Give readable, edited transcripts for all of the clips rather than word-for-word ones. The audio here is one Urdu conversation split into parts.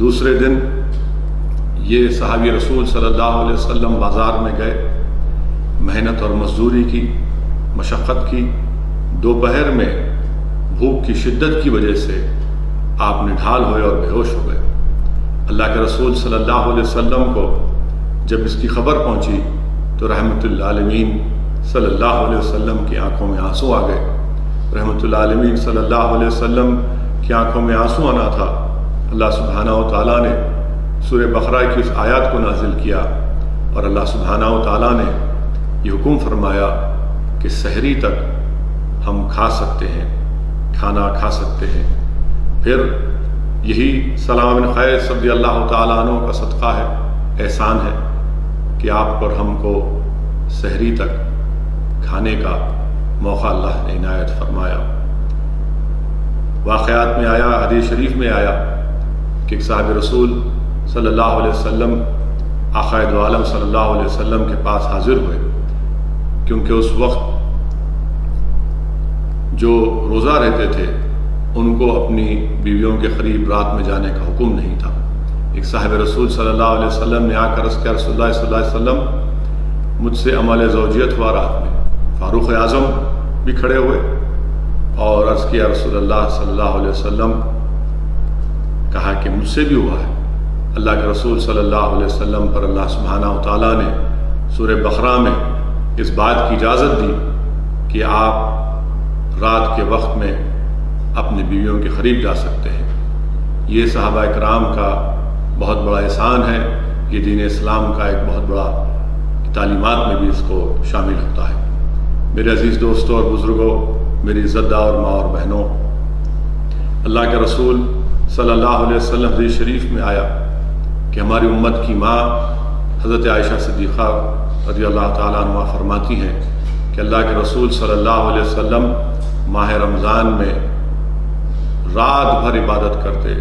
دوسرے دن یہ صحابی رسول صلی اللہ علیہ وسلم بازار میں گئے، محنت اور مزدوری کی، مشقت کی، دوپہر میں بھوک کی شدت کی وجہ سے آپ نڈھال ہوئے اور بے ہوش ہو گئے۔ اللہ کے رسول صلی اللہ علیہ وسلم کو جب اس کی خبر پہنچی تو رحمت للعالمین صلی اللہ علیہ وسلم کی آنکھوں میں آنسو آ گئے۔ رحمت للعالمین صلی اللہ علیہ وسلم کی آنکھوں میں آنسو آنا تھا، اللہ سبحانہ و تعالیٰ نے سورہ بقرہ کی اس آیات کو نازل کیا، اور اللہ سبحانہ و تعالیٰ نے یہ حکم فرمایا کہ سحری تک ہم کھا سکتے ہیں، کھانا کھا سکتے ہیں۔ پھر یہی سلام بن قیس رضی اللہ تعالیٰ عنہ کا صدقہ ہے، احسان ہے کہ آپ پر ہم کو سحری تک کھانے کا موقع اللہ نے عنایت فرمایا۔ واقعات میں آیا، حدیث شریف میں آیا کہ ایک صاحب رسول صلی اللہ علیہ وسلم آقا دو عالم صلی اللہ علیہ وسلم کے پاس حاضر ہوئے، کیونکہ اس وقت جو روزہ رہتے تھے ان کو اپنی بیویوں کے قریب رات میں جانے کا حکم نہیں تھا۔ ایک صاحب رسول صلی اللہ علیہ وسلم نے آ کر عرض کیا، رسول اللہ صلی اللہ علیہ وسلم مجھ سے عمل زوجیت ہوا رات میں۔ فاروق اعظم بھی کھڑے ہوئے اور عرض کیا، رسول اللہ صلی اللہ علیہ وسلم، کہا کہ مجھ سے بھی ہوا ہے۔ اللہ کے رسول صلی اللہ علیہ وسلم پر اللہ سبحانہ و تعالیٰ نے سورہ بقرہ میں اس بات کی اجازت دی کہ آپ رات کے وقت میں اپنی بیویوں کے قریب جا سکتے ہیں۔ یہ صحابہ کرام کا بہت بڑا احسان ہے، یہ دین اسلام کا ایک بہت بڑا تعلیمات میں بھی اس کو شامل ہوتا ہے۔ میرے عزیز دوستوں اور بزرگوں، میری عزت دار ماں اور بہنوں، اللہ کے رسول صلی اللہ علیہ وسلم حدیث شریف میں آیا کہ ہماری امت کی ماں حضرت عائشہ صدیقہ رضی اللہ تعالیٰ عنہ فرماتی ہیں کہ اللہ کے رسول صلی اللہ علیہ وسلم ماہ رمضان میں رات بھر عبادت کرتے،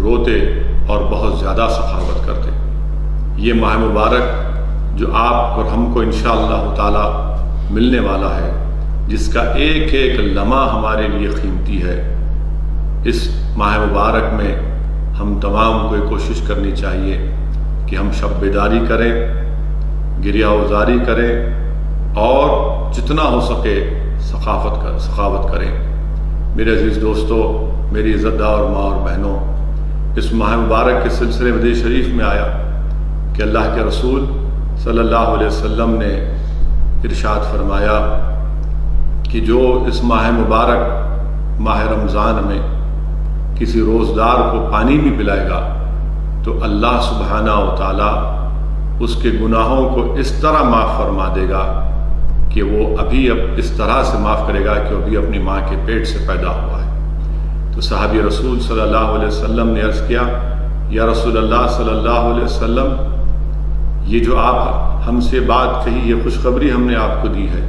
روتے اور بہت زیادہ سخاوت کرتے۔ یہ ماہ مبارک جو آپ اور ہم کو انشاءاللہ تعالی ملنے والا ہے، جس کا ایک ایک لمحہ ہمارے لیے قیمتی ہے، اس ماہ مبارک میں ہم تمام کو یہ کوشش کرنی چاہیے کہ ہم شب بیداری کریں، گریہ وزاری کریں اور جتنا ہو سکے سخاوت کریں۔ میرے عزیز دوستو، میری عزت دار ماں اور بہنوں، اس ماہ مبارک کے سلسلے میں حدیث شریف میں آیا کہ اللہ کے رسول صلی اللہ علیہ وسلم نے ارشاد فرمایا کہ جو اس ماہ مبارک ماہ رمضان میں کسی روزدار کو پانی بھی پلائے گا تو اللہ سبحانہ و تعالیٰ اس کے گناہوں کو اس طرح معاف فرما دے گا کہ وہ ابھی اس طرح سے معاف کرے گا کہ وہ ابھی اپنی ماں کے پیٹ سے پیدا ہوا ہے۔ تو صحابی رسول صلی اللہ علیہ وسلم نے عرض کیا، یا رسول اللہ صلی اللہ علیہ وسلم، یہ جو آپ ہم سے بات کہی، یہ خوشخبری ہم نے آپ کو دی ہے،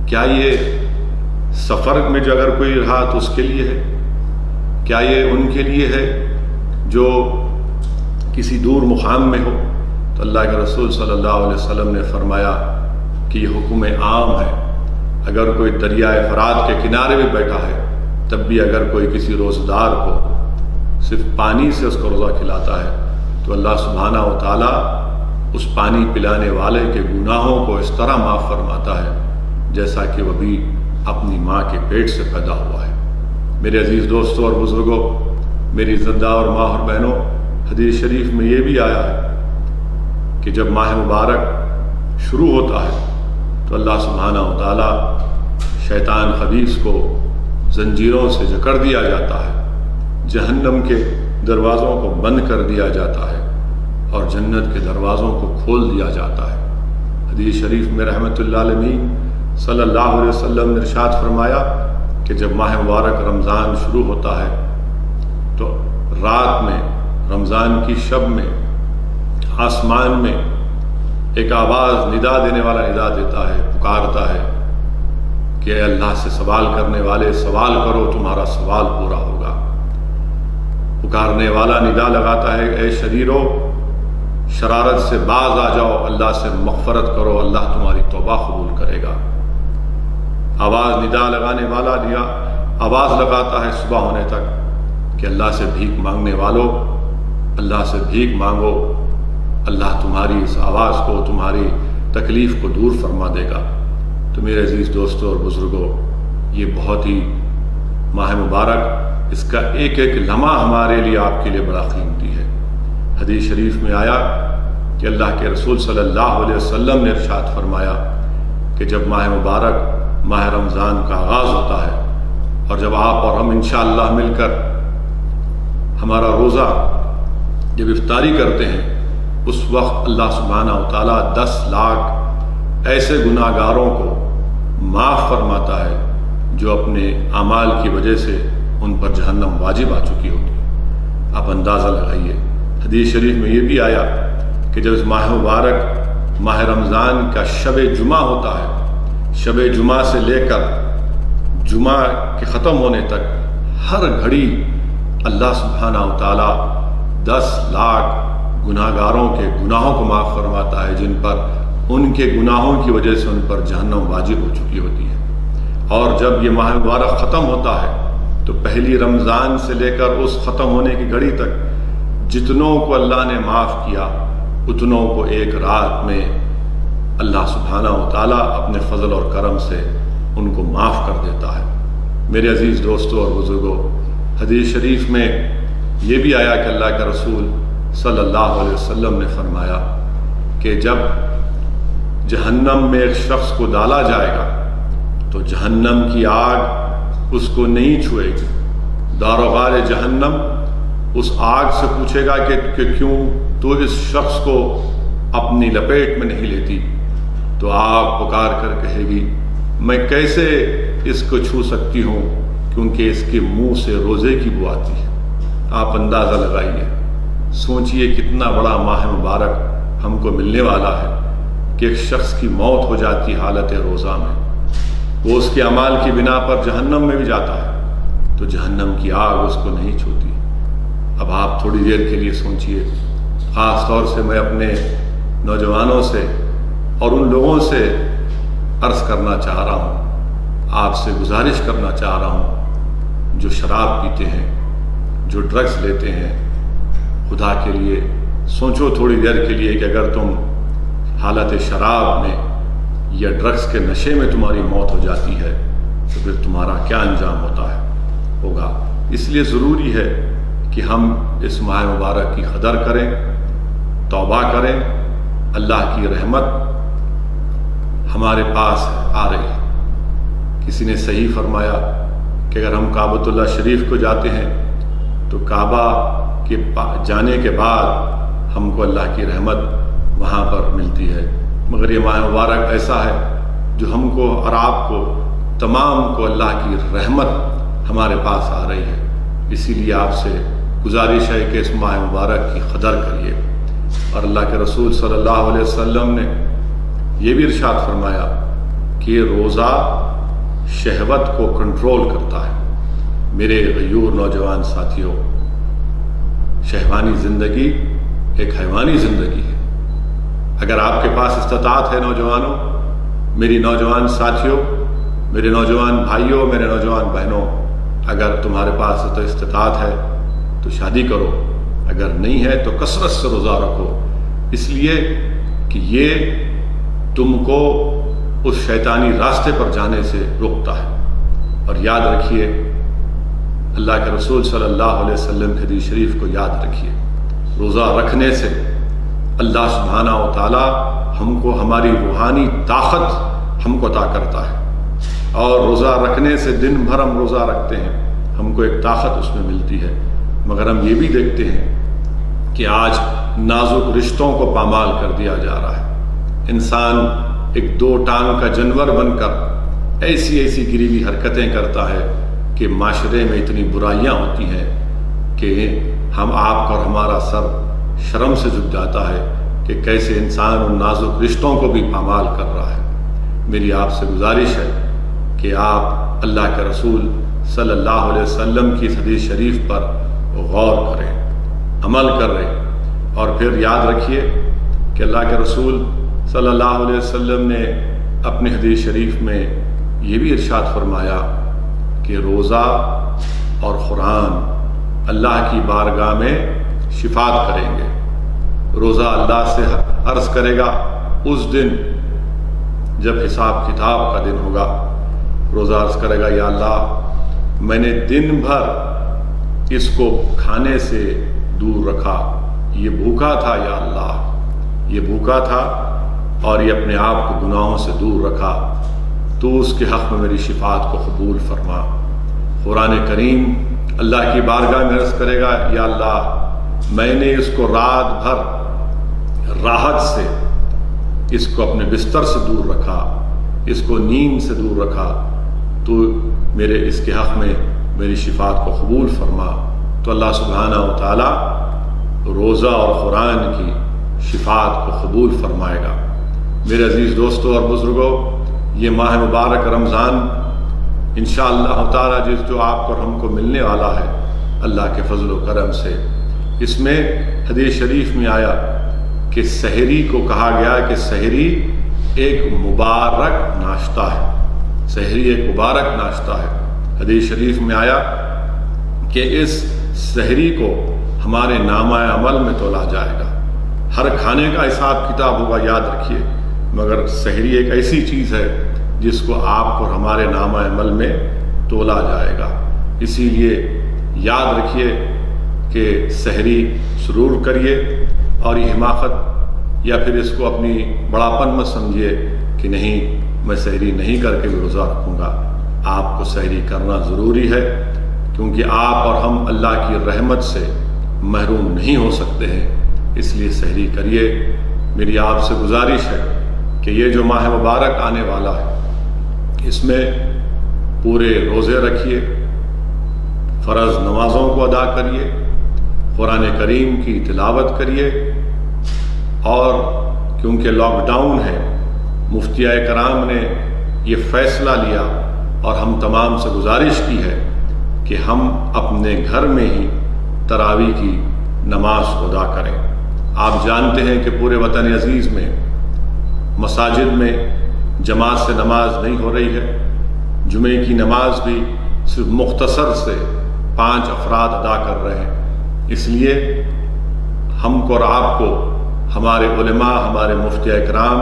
کیا یہ سفر میں جو اگر کوئی رہا تو اس کے لیے ہے؟ کیا یہ ان کے لیے ہے جو کسی دور مقام میں ہو؟ تو اللہ کے رسول صلی اللہ علیہ وسلم نے فرمایا کہ یہ حکم عام ہے، اگر کوئی دریائے فرات کے کنارے میں بیٹھا ہے تب بھی اگر کوئی کسی روزدار کو صرف پانی سے اس کو روزہ کھلاتا ہے تو اللہ سبحانہ و تعالیٰ اس پانی پلانے والے کے گناہوں کو اس طرح معاف فرماتا ہے جیسا کہ وہ بھی اپنی ماں کے پیٹ سے پیدا ہوا ہے۔ میرے عزیز دوستوں اور بزرگوں، میری عزت دار ماں اور بہنوں، حدیث شریف میں یہ بھی آیا ہے کہ جب ماہ مبارک شروع ہوتا ہے تو اللہ سبحانہ و تعالیٰ شیطان خبیث کو زنجیروں سے جکڑ دیا جاتا ہے، جہنم کے دروازوں کو بند کر دیا جاتا ہے اور جنت کے دروازوں کو کھول دیا جاتا ہے۔ حدیث شریف میں رحمت اللہ علیہ صلی اللہ علیہ وسلم نے ارشاد فرمایا کہ جب ماہ مبارک رمضان شروع ہوتا ہے تو رات میں، رمضان کی شب میں، آسمان میں ایک آواز ندا دینے والا ندا دیتا ہے، پکارتا ہے کہ اے اللہ سے سوال کرنے والے، سوال کرو تمہارا سوال پورا ہوگا۔ پکارنے والا ندا لگاتا ہے، اے شریرو شرارت سے باز آ جاؤ، اللہ سے مغفرت کرو، اللہ تمہاری توبہ قبول کرے گا۔ آواز ندا لگانے والا آواز لگاتا ہے صبح ہونے تک کہ اللہ سے بھیک مانگنے والوں، اللہ سے بھیک مانگو، اللہ تمہاری اس آواز کو، تمہاری تکلیف کو دور فرما دے گا۔ تو میرے عزیز دوستوں اور بزرگوں، یہ بہت ہی ماہ مبارک، اس کا ایک ایک لمحہ ہمارے لیے، آپ کے لیے بڑا قیمتی ہے۔ حدیث شریف میں آیا کہ اللہ کے رسول صلی اللہ علیہ وسلم نے ارشاد فرمایا کہ جب ماہ مبارک ماہ رمضان کا آغاز ہوتا ہے اور جب آپ اور ہم انشاءاللہ مل کر ہمارا روزہ جب افطاری کرتے ہیں، اس وقت اللہ سبحانہ و تعالیٰ 10 لاکھ ایسے گناہ گاروں کو معاف فرماتا ہے جو اپنے اعمال کی وجہ سے ان پر جہنم واجب آ چکی ہوتی ہے۔ آپ اندازہ لگائیے، حدیث شریف میں یہ بھی آیا کہ جب اس ماہ مبارک ماہ رمضان کا شب جمعہ ہوتا ہے، شب جمعہ سے لے کر جمعہ کے ختم ہونے تک ہر گھڑی اللہ سبحانہ و تعالیٰ 10 لاکھ گناہ گاروں کے گناہوں کو معاف فرماتا ہے جن پر ان کے گناہوں کی وجہ سے ان پر جہنم واجب ہو چکی ہوتی ہے۔ اور جب یہ ماہ مبارک ختم ہوتا ہے تو پہلی رمضان سے لے کر اس ختم ہونے کی گھڑی تک جتنوں کو اللہ نے معاف کیا، اتنوں کو ایک رات میں اللہ سبحانہ و تعالیٰ اپنے فضل اور کرم سے ان کو معاف کر دیتا ہے۔ میرے عزیز دوستوں اور بزرگوں، حدیث شریف میں یہ بھی آیا کہ اللہ کا رسول صلی اللہ علیہ وسلم نے فرمایا کہ جب جہنم میں ایک شخص کو ڈالا جائے گا تو جہنم کی آگ اس کو نہیں چھوئے گی۔ داروغار جہنم اس آگ سے پوچھے گا کہ کیوں تو اس شخص کو اپنی لپیٹ میں نہیں لیتی؟ تو آگ پکار کر کہے گی میں کیسے اس کو چھو سکتی ہوں، کیونکہ اس کے منہ سے روزے کی بو آتی ہے۔ آپ اندازہ لگائیے، سوچئے کتنا بڑا ماہ مبارک ہم کو ملنے والا ہے کہ ایک شخص کی موت ہو جاتی حالت روزہ میں، وہ اس کے اعمال کی بنا پر جہنم میں بھی جاتا ہے تو جہنم کی آگ اس کو نہیں چھوتی۔ اب آپ تھوڑی دیر کے لیے سوچئے، خاص طور سے میں اپنے نوجوانوں سے اور ان لوگوں سے عرض کرنا چاہ رہا ہوں، آپ سے گزارش کرنا چاہ رہا ہوں جو شراب پیتے ہیں، جو ڈرگز لیتے ہیں، خدا کے لیے سوچو تھوڑی دیر کے لیے کہ اگر تم حالت شراب میں یا ڈرگز کے نشے میں تمہاری موت ہو جاتی ہے تو پھر تمہارا کیا انجام ہوگا۔ اس لیے ضروری ہے کہ ہم اس ماہ مبارک کی قدر کریں، توبہ کریں۔ اللہ کی رحمت ہمارے پاس آ رہی ہے۔ کسی نے صحیح فرمایا کہ اگر ہم کعبۃ اللہ شریف کو جاتے ہیں تو کعبہ کے جانے کے بعد ہم کو اللہ کی رحمت وہاں پر ملتی ہے، مگر یہ ماہ مبارک ایسا ہے جو ہم کو اور آپ کو تمام کو اللہ کی رحمت ہمارے پاس آ رہی ہے۔ اسی لیے آپ سے گزارش ہے کہ اس ماہ مبارک کی قدر کریے۔ اور اللہ کے رسول صلی اللہ علیہ وسلم نے یہ بھی ارشاد فرمایا کہ روزہ شہوت کو کنٹرول کرتا ہے۔ میرے غیور نوجوان ساتھیوں، شہوانی زندگی ایک حیوانی زندگی ہے۔ اگر آپ کے پاس استطاعت ہے نوجوانوں، میری نوجوان ساتھیوں، میرے نوجوان بھائیوں، میرے نوجوان بہنوں، اگر تمہارے پاس تو استطاعت ہے تو شادی کرو، اگر نہیں ہے تو کثرت سے روزہ رکھو، اس لیے کہ یہ تم کو اس شیطانی راستے پر جانے سے روکتا ہے۔ اور یاد رکھیے، اللہ کے رسول صلی اللہ علیہ وسلم کی حدیث شریف کو یاد رکھیے، روزہ رکھنے سے اللہ سبحانہ و تعالیٰ ہم کو ہماری روحانی طاقت ہم کو عطا کرتا ہے، اور روزہ رکھنے سے دن بھر ہم روزہ رکھتے ہیں، ہم کو ایک طاقت اس میں ملتی ہے۔ مگر ہم یہ بھی دیکھتے ہیں کہ آج نازک رشتوں کو پامال کر دیا جا رہا ہے۔ انسان ایک 2 ٹانگ کا جانور بن کر ایسی گریوی حرکتیں کرتا ہے کہ معاشرے میں اتنی برائیاں ہوتی ہیں کہ ہم آپ کا اور ہمارا سر شرم سے جھک جاتا ہے کہ کیسے انسان ان نازک رشتوں کو بھی پامال کر رہا ہے۔ میری آپ سے گزارش ہے کہ آپ اللہ کے رسول صلی اللہ علیہ وسلم کی حدیث شریف پر غور کریں، عمل کریں، اور پھر یاد رکھیے کہ اللہ کے رسول صلی اللہ علیہ وسلم نے اپنے حدیث شریف میں یہ بھی ارشاد فرمایا کہ روزہ اور قرآن اللہ کی بارگاہ میں شفاعت کریں گے۔ روزہ اللہ سے عرض کرے گا اس دن جب حساب کتاب کا دن ہوگا۔ روزہ عرض کرے گا یا اللہ میں نے دن بھر اس کو کھانے سے دور رکھا، یہ بھوکا تھا یا اللہ، یہ بھوکا تھا اور یہ اپنے آپ کو گناہوں سے دور رکھا، تو اس کے حق میں میری شفاعت کو قبول فرما۔ قرآن کریم اللہ کی بارگاہ میں عرض کرے گا یا اللہ میں نے اس کو رات بھر راحت سے اس کو اپنے بستر سے دور رکھا، اس کو نیند سے دور رکھا، تو میرے اس کے حق میں میری شفاعت کو قبول فرما۔ تو اللہ سبحانہ و تعالی روزہ اور قرآن کی شفاعت کو قبول فرمائے گا۔ میرے عزیز دوستوں اور بزرگوں، یہ ماہ مبارک رمضان انشاءاللہ تعالی جو آپ اور ہم کو ملنے والا ہے اللہ کے فضل و کرم سے، اس میں حدیث شریف میں آیا کہ سحری کو کہا گیا کہ سحری ایک مبارک ناشتہ ہے، سحری ایک مبارک ناشتہ ہے۔ حدیث شریف میں آیا کہ اس سحری کو ہمارے نامہ عمل میں تولا جائے گا۔ ہر کھانے کا حساب کتاب ہوگا، یاد رکھیے، مگر سحری ایک ایسی چیز ہے جس کو آپ کو ہمارے نامہ عمل میں تولا جائے گا۔ اسی لیے یاد رکھیے کہ سحری ضرور کریے، اور یہ حماقت یا پھر اس کو اپنی بڑاپن مت سمجھیے کہ نہیں میں سحری نہیں کر کے بھی روزہ رکھوں گا۔ آپ کو سحری کرنا ضروری ہے، کیونکہ آپ اور ہم اللہ کی رحمت سے محروم نہیں ہو سکتے ہیں، اس لیے سحری کریے۔ میری آپ سے گزارش ہے کہ یہ جو ماہ مبارک آنے والا ہے اس میں پورے روزے رکھیے، فرض نمازوں کو ادا کریے، قرآن کریم کی تلاوت کریے، اور کیونکہ لاک ڈاؤن ہے، مفتیاء کرام نے یہ فیصلہ لیا اور ہم تمام سے گزارش کی ہے کہ ہم اپنے گھر میں ہی تراویح کی نماز کو ادا کریں۔ آپ جانتے ہیں کہ پورے وطن عزیز میں مساجد میں جماعت سے نماز نہیں ہو رہی ہے، جمعے کی نماز بھی صرف مختصر سے 5 افراد ادا کر رہے ہیں۔ اس لیے ہم کو اور آپ کو ہمارے علماء، ہمارے مفتیاء کرام،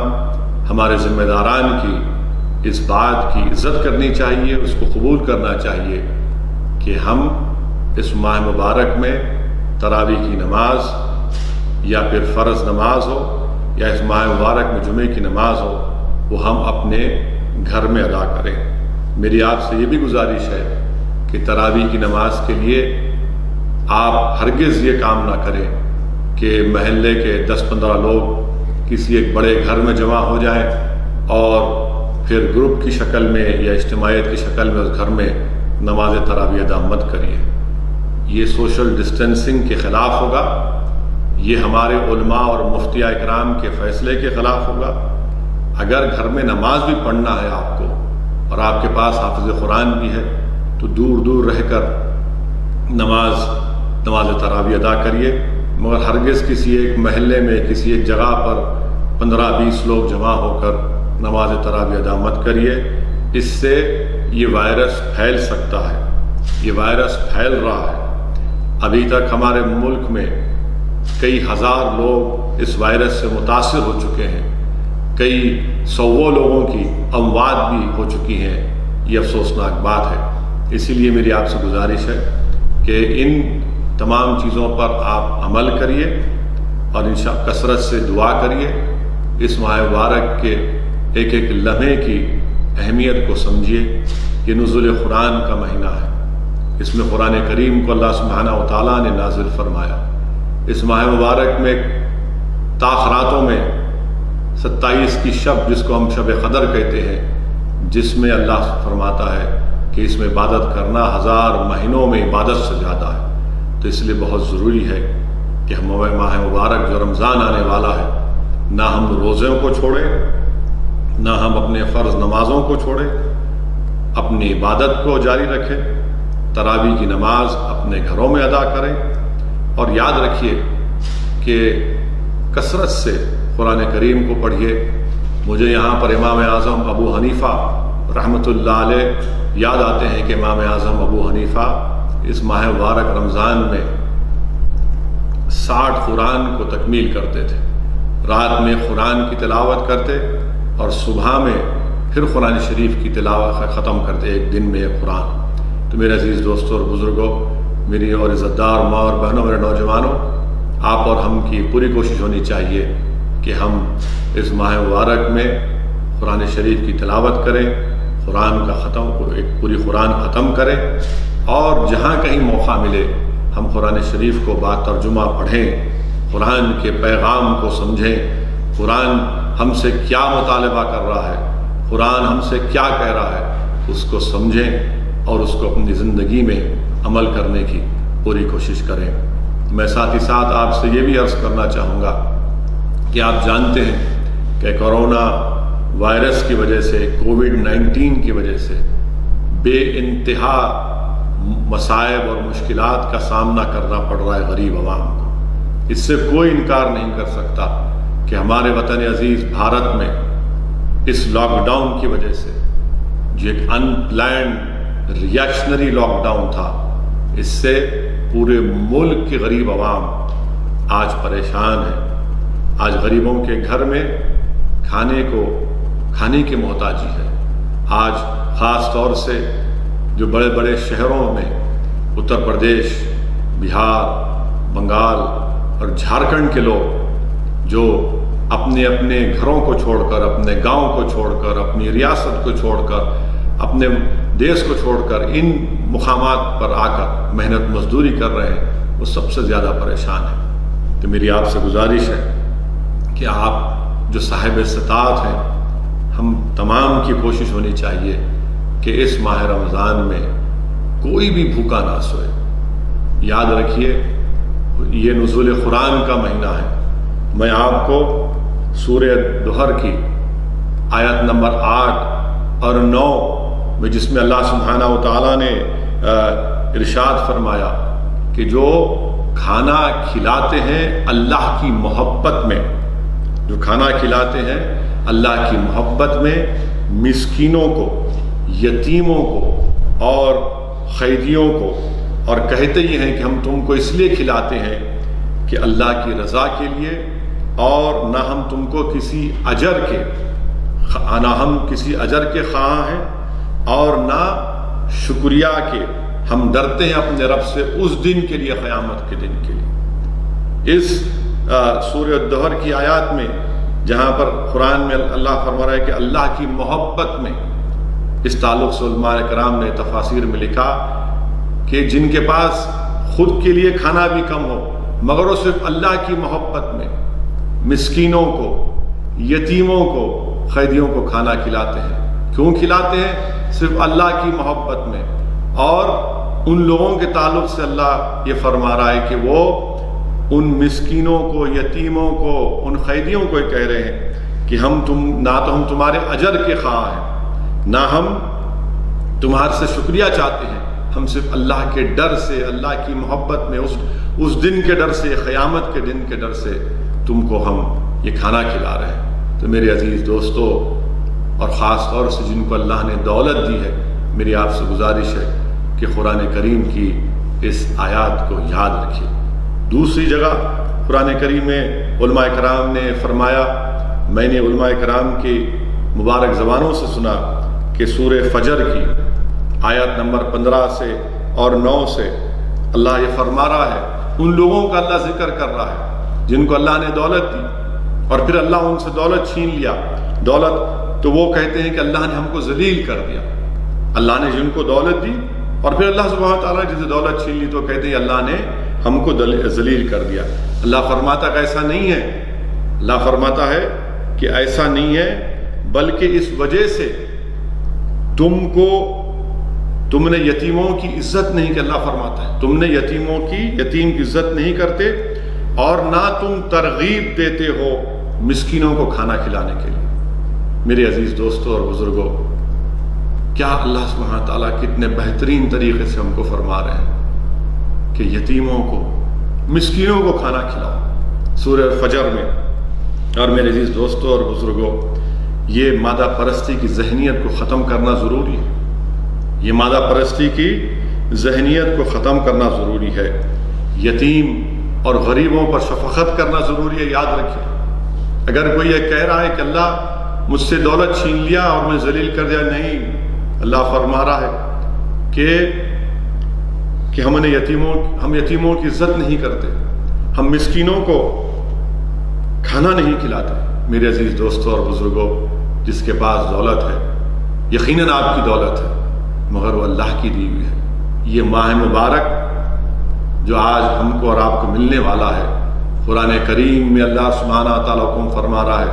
ہمارے ذمہ داران کی اس بات کی عزت کرنی چاہیے، اس کو قبول کرنا چاہیے کہ ہم اس ماہ مبارک میں تراویح کی نماز یا پھر فرض نماز ہو یا اس ماہ مبارک میں جمعے کی نماز ہو وہ ہم اپنے گھر میں ادا کریں۔ میری آپ سے یہ بھی گزارش ہے کہ تراویح کی نماز کے لیے آپ ہرگز یہ کام نہ کریں کہ محلے کے 10-15 لوگ کسی ایک بڑے گھر میں جمع ہو جائیں اور پھر گروپ کی شکل میں یا اجتماعیت کی شکل میں اس گھر میں نماز تراویح ادا مت کریے۔ یہ سوشل ڈسٹینسنگ کے خلاف ہوگا، یہ ہمارے علماء اور مفتیاء کرام کے فیصلے کے خلاف ہوگا۔ اگر گھر میں نماز بھی پڑھنا ہے آپ کو اور آپ کے پاس حافظ قرآن بھی ہے تو دور دور رہ کر نماز تراویح ادا کریے، مگر ہرگز کسی ایک محلے میں کسی ایک جگہ پر 15-20 لوگ جمع ہو کر نماز تراویح ادا مت کریے۔ اس سے یہ وائرس پھیل سکتا ہے، یہ وائرس پھیل رہا ہے۔ ابھی تک ہمارے ملک میں کئی ہزار لوگ اس وائرس سے متاثر ہو چکے ہیں، کئی سووں لوگوں کی اموات بھی ہو چکی ہیں۔ یہ افسوسناک بات ہے۔ اسی لیے میری آپ سے گزارش ہے کہ ان تمام چیزوں پر آپ عمل کریے اور انشاءاللہ کثرت سے دعا کریے۔ اس ماہ مبارک کے ایک ایک لمحے کی اہمیت کو سمجھیے۔ یہ نزول قرآن کا مہینہ ہے، اس میں قرآن کریم کو اللہ سبحانہ و تعالیٰ نے نازل فرمایا۔ اس ماہ مبارک میں تاخراتوں میں 27 کی شب، جس کو ہم شب قدر کہتے ہیں، جس میں اللہ فرماتا ہے کہ اس میں عبادت کرنا 1000 مہینوں میں عبادت سے زیادہ ہے۔ تو اس لیے بہت ضروری ہے کہ ہم ماہ مبارک جو رمضان آنے والا ہے، نہ ہم روزوں کو چھوڑیں، نہ ہم اپنے فرض نمازوں کو چھوڑیں، اپنی عبادت کو جاری رکھیں، تراویح کی نماز اپنے گھروں میں ادا کریں، اور یاد رکھیے کہ کثرت سے قرآن کریم کو پڑھیے۔ مجھے یہاں پر امام اعظم ابو حنیفہ رحمۃ اللہ علیہ یاد آتے ہیں کہ امام اعظم ابو حنیفہ اس ماہ مبارک رمضان میں 60 قرآن کو تکمیل کرتے تھے. رات میں قرآن کی تلاوت کرتے اور صبح میں پھر قرآن شریف کی تلاوت ختم کرتے، ایک دن میں ایک قرآن. تو میرے عزیز دوستوں اور بزرگوں، میری اور عزتدار ماں اور بہنوں، میرے نوجوانوں، آپ اور ہم کی پوری کوشش ہونی چاہیے کہ ہم اس ماہ مبارک میں قرآن شریف کی تلاوت کریں، قرآن کا ایک پوری قرآن ختم کریں، اور جہاں کہیں موقع ملے ہم قرآن شریف کو با ترجمہ پڑھیں، قرآن کے پیغام کو سمجھیں، قرآن ہم سے کیا مطالبہ کر رہا ہے، قرآن ہم سے کیا کہہ رہا ہے، اس کو سمجھیں اور اس کو اپنی زندگی میں عمل کرنے کی پوری کوشش کریں. میں ساتھ ہی ساتھ آپ سے یہ بھی عرض کرنا چاہوں گا کہ آپ جانتے ہیں کہ کرونا وائرس کی وجہ سے، کووڈ-19 کی وجہ سے بے انتہا مصائب اور مشکلات کا سامنا کرنا پڑ رہا ہے غریب عوام کو. اس سے کوئی انکار نہیں کر سکتا کہ ہمارے وطن عزیز بھارت میں اس لاک ڈاؤن کی وجہ سے، جو ایک ان پلانڈ ریئیکشنری لاک ڈاؤن تھا، اس سے پورے ملک کے غریب عوام آج پریشان ہیں. آج غریبوں کے گھر میں کھانے کی محتاجی ہے. آج خاص طور سے جو بڑے بڑے شہروں میں اتر پردیش، بہار، بنگال اور جھارکھنڈ کے لوگ جو اپنے گھروں کو چھوڑ کر، اپنے گاؤں کو چھوڑ کر، اپنی ریاست کو چھوڑ کر، اپنے دیش کو چھوڑ کر ان مقامات پر آ کر محنت مزدوری کر رہے ہیں، وہ سب سے زیادہ پریشان ہیں. تو میری آپ سے گزارش ہے کہ آپ جو صاحب استطاعت ہیں، ہم تمام کی کوشش ہونی چاہیے کہ اس ماہ رمضان میں کوئی بھی بھوکا نہ سوئے. یاد رکھیے یہ نزول قرآن کا مہینہ ہے. میں آپ کو سورہ دہر کی آیت نمبر 8 اور 9 میں، جس میں اللہ سبحانہ و تعالیٰ نے ارشاد فرمایا کہ جو کھانا کھلاتے ہیں اللہ کی محبت میں، جو کھانا کھلاتے ہیں اللہ کی محبت میں، مسکینوں کو، یتیموں کو اور قیدیوں کو، اور کہتے یہ ہیں کہ ہم تم کو اس لیے کھلاتے ہیں کہ اللہ کی رضا کے لیے، اور نہ ہم تم کو کسی اجر کے خواہاں ہیں اور نہ شکریہ کے. ہم ڈرتے ہیں اپنے رب سے اس دن کے لیے، قیامت کے دن کے لیے. اس سورہ دہر کی آیات میں جہاں پر قرآن میں اللہ فرما رہا ہے کہ اللہ کی محبت میں، اس تعلق سے علماء کرام نے تفاسیر میں لکھا کہ جن کے پاس خود کے لیے کھانا بھی کم ہو مگر وہ صرف اللہ کی محبت میں مسکینوں کو، یتیموں کو، قیدیوں کو کھانا کھلاتے ہیں. کیوں کھلاتے ہیں؟ صرف اللہ کی محبت میں. اور ان لوگوں کے تعلق سے اللہ یہ فرما رہا ہے کہ وہ ان مسکینوں کو، یتیموں کو، ان قیدیوں کو یہ کہہ رہے ہیں کہ نہ تو ہم تمہارے اجر کے خواہاں ہیں، نہ ہم تمہارے سے شکریہ چاہتے ہیں، ہم صرف اللہ کے ڈر سے، اللہ کی محبت میں، اس دن کے ڈر سے، قیامت کے دن کے ڈر سے تم کو ہم یہ کھانا کھلا رہے ہیں. تو میرے عزیز دوستو، اور خاص طور سے جن کو اللہ نے دولت دی ہے، میری آپ سے گزارش ہے کہ قرآن کریم کی اس آیات کو یاد رکھیے. دوسری جگہ قرآن کریم میں علماء کرام نے فرمایا، میں نے علماء کرام کی مبارک زبانوں سے سنا کہ سورہ فجر کی آیت نمبر 15 سے اور 9 سے اللہ یہ فرما رہا ہے، ان لوگوں کا اللہ ذکر کر رہا ہے جن کو اللہ نے دولت دی اور پھر اللہ ان سے دولت چھین لیا. دولت تو وہ کہتے ہیں کہ اللہ نے ہم کو ذلیل کر دیا. اللہ نے جن کو دولت دی اور پھر اللہ سبحانہ وتعالیٰ نے جسے دولت چھین لی تو کہتے ہیں اللہ نے ہم کو ذلیل کر دیا. اللہ فرماتا کہ ایسا نہیں ہے. اللہ فرماتا ہے کہ ایسا نہیں ہے، بلکہ اس وجہ سے تم نے یتیموں کی عزت نہیں کی. اللہ فرماتا ہے تم نے یتیم کی عزت نہیں کرتے اور نہ تم ترغیب دیتے ہو مسکینوں کو کھانا کھلانے کے لیے. میرے عزیز دوستوں اور بزرگوں، کیا اللہ سبحانہ تعالیٰ کتنے بہترین طریقے سے ہم کو فرما رہے ہیں کہ یتیموں کو، مسکینوں کو کھانا کھلاؤ سورہ فجر میں. اور میرے عزیز دوستوں اور بزرگوں، یہ مادہ پرستی کی ذہنیت کو ختم کرنا ضروری ہے. یہ مادہ پرستی کی ذہنیت کو ختم کرنا ضروری ہے. یتیم اور غریبوں پر شفقت کرنا ضروری ہے. یاد رکھیے اگر کوئی یہ کہہ رہا ہے کہ اللہ مجھ سے دولت چھین لیا اور میں ذلیل کر دیا، نہیں، اللہ فرما رہا ہے کہ ہم یتیموں کی عزت نہیں کرتے، ہم مسکینوں کو کھانا نہیں کھلاتے. میرے عزیز دوستوں اور بزرگوں، جس کے پاس دولت ہے یقیناً آپ کی دولت ہے مگر وہ اللہ کی دی ہوئی ہے. یہ ماہ مبارک جو آج ہم کو اور آپ کو ملنے والا ہے، قرآن کریم میں اللہ سبحانہ تعالیٰ حکم فرما رہا ہے.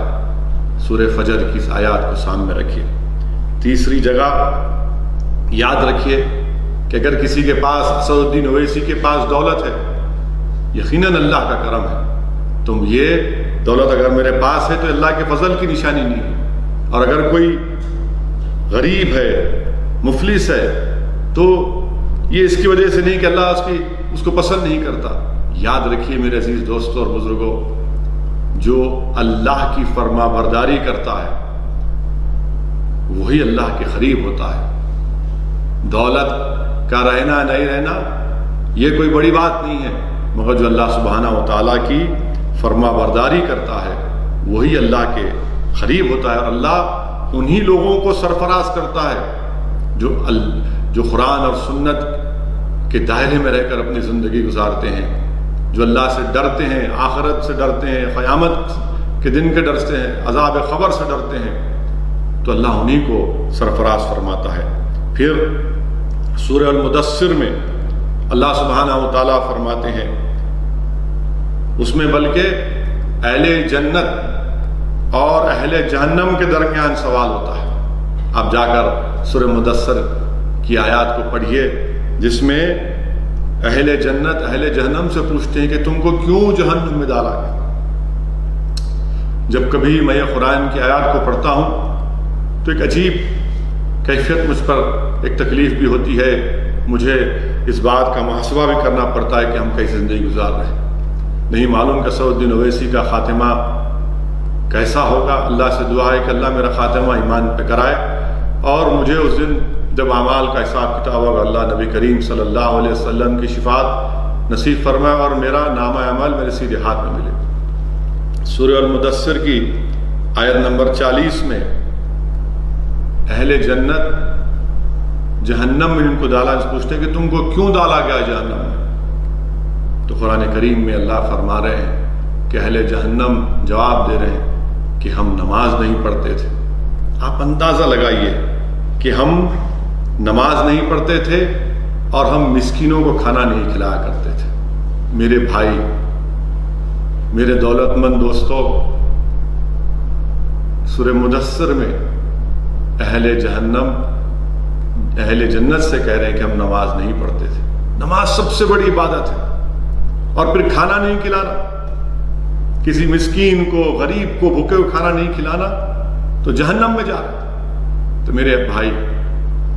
سورہ فجر کی اس آیات کو سامنے رکھیے. تیسری جگہ یاد رکھیے کہ اگر کسی کے پاس اسد الدین اویسی کے پاس دولت ہے، یقیناً اللہ کا کرم ہے. تم یہ دولت اگر میرے پاس ہے تو اللہ کے فضل کی نشانی نہیں ہے. اور اگر کوئی غریب ہے، مفلس ہے، تو یہ اس کی وجہ سے نہیں کہ اللہ اس کو پسند نہیں کرتا. یاد رکھیے میرے عزیز دوستوں اور بزرگوں، جو اللہ کی فرما برداری کرتا ہے وہی اللہ کے قریب ہوتا ہے. دولت کا رہنا نہیں رہنا یہ کوئی بڑی بات نہیں ہے، مگر جو اللہ سبحانہ و تعالیٰ کی فرما برداری کرتا ہے وہی اللہ کے قریب ہوتا ہے. اور اللہ انہی لوگوں کو سرفراز کرتا ہے جو قرآن اور سنت کے دائرے میں رہ کر اپنی زندگی گزارتے ہیں، جو اللہ سے ڈرتے ہیں، آخرت سے ڈرتے ہیں، قیامت کے دن کے ڈرتے ہیں، عذاب قبر سے ڈرتے ہیں، تو اللہ انہی کو سرفراز فرماتا ہے. پھر سورہ المدثر میں اللہ سبحانہ و تعالیٰ فرماتے ہیں، اس میں بلکہ اہل جنت اور اہل جہنم کے درمیان سوال ہوتا ہے. آپ جا کر سورہ مدثر کی آیات کو پڑھیے، جس میں اہل جنت اہل جہنم سے پوچھتے ہیں کہ تم کو کیوں جہنم میں ڈالا گیا. جب کبھی میں یہ قرآن کی آیات کو پڑھتا ہوں تو ایک عجیب کیفیت مجھ پر ایک تکلیف بھی ہوتی ہے. مجھے اس بات کا محاسبہ بھی کرنا پڑتا ہے کہ ہم کیسی زندگی گزار رہے ہیں. نہیں معلوم کہ اسد الدین اویسی کا خاتمہ کیسا ہوگا. اللہ سے دعا ہے کہ اللہ میرا خاتمہ ایمان پہ کرائے، اور مجھے اس دن جب اعمال کا حساب کتاب ہوگا اللہ نبی کریم صلی اللہ علیہ وسلم کی شفاعت نصیب فرمائے اور میرا نامہ عمل میرے سیدھے ہاتھ میں ملے. سورہ المدثر کی آیت نمبر 40 میں اہل جنت جہنم میں ان کو ڈالا، پوچھتے ہیں کہ تم کو کیوں ڈالا گیا جہنم میں. تو قرآن کریم میں اللہ فرما رہے ہیں کہ اہل جہنم جواب دے رہے ہیں کہ ہم نماز نہیں پڑھتے تھے. آپ اندازہ لگائیے کہ ہم نماز نہیں پڑھتے تھے اور ہم مسکینوں کو کھانا نہیں کھلایا کرتے تھے. میرے بھائی، میرے دولت مند دوستوں، سورہ مدثر میں اہل جنت سے کہہ رہے ہیں کہ ہم نماز نہیں پڑھتے تھے. نماز سب سے بڑی عبادت ہے، اور پھر کھانا نہیں کھلانا، کسی مسکین کو، غریب کو، بھوکے کو کھانا نہیں کھلانا تو جہنم میں جا رہا. تو میرے بھائی،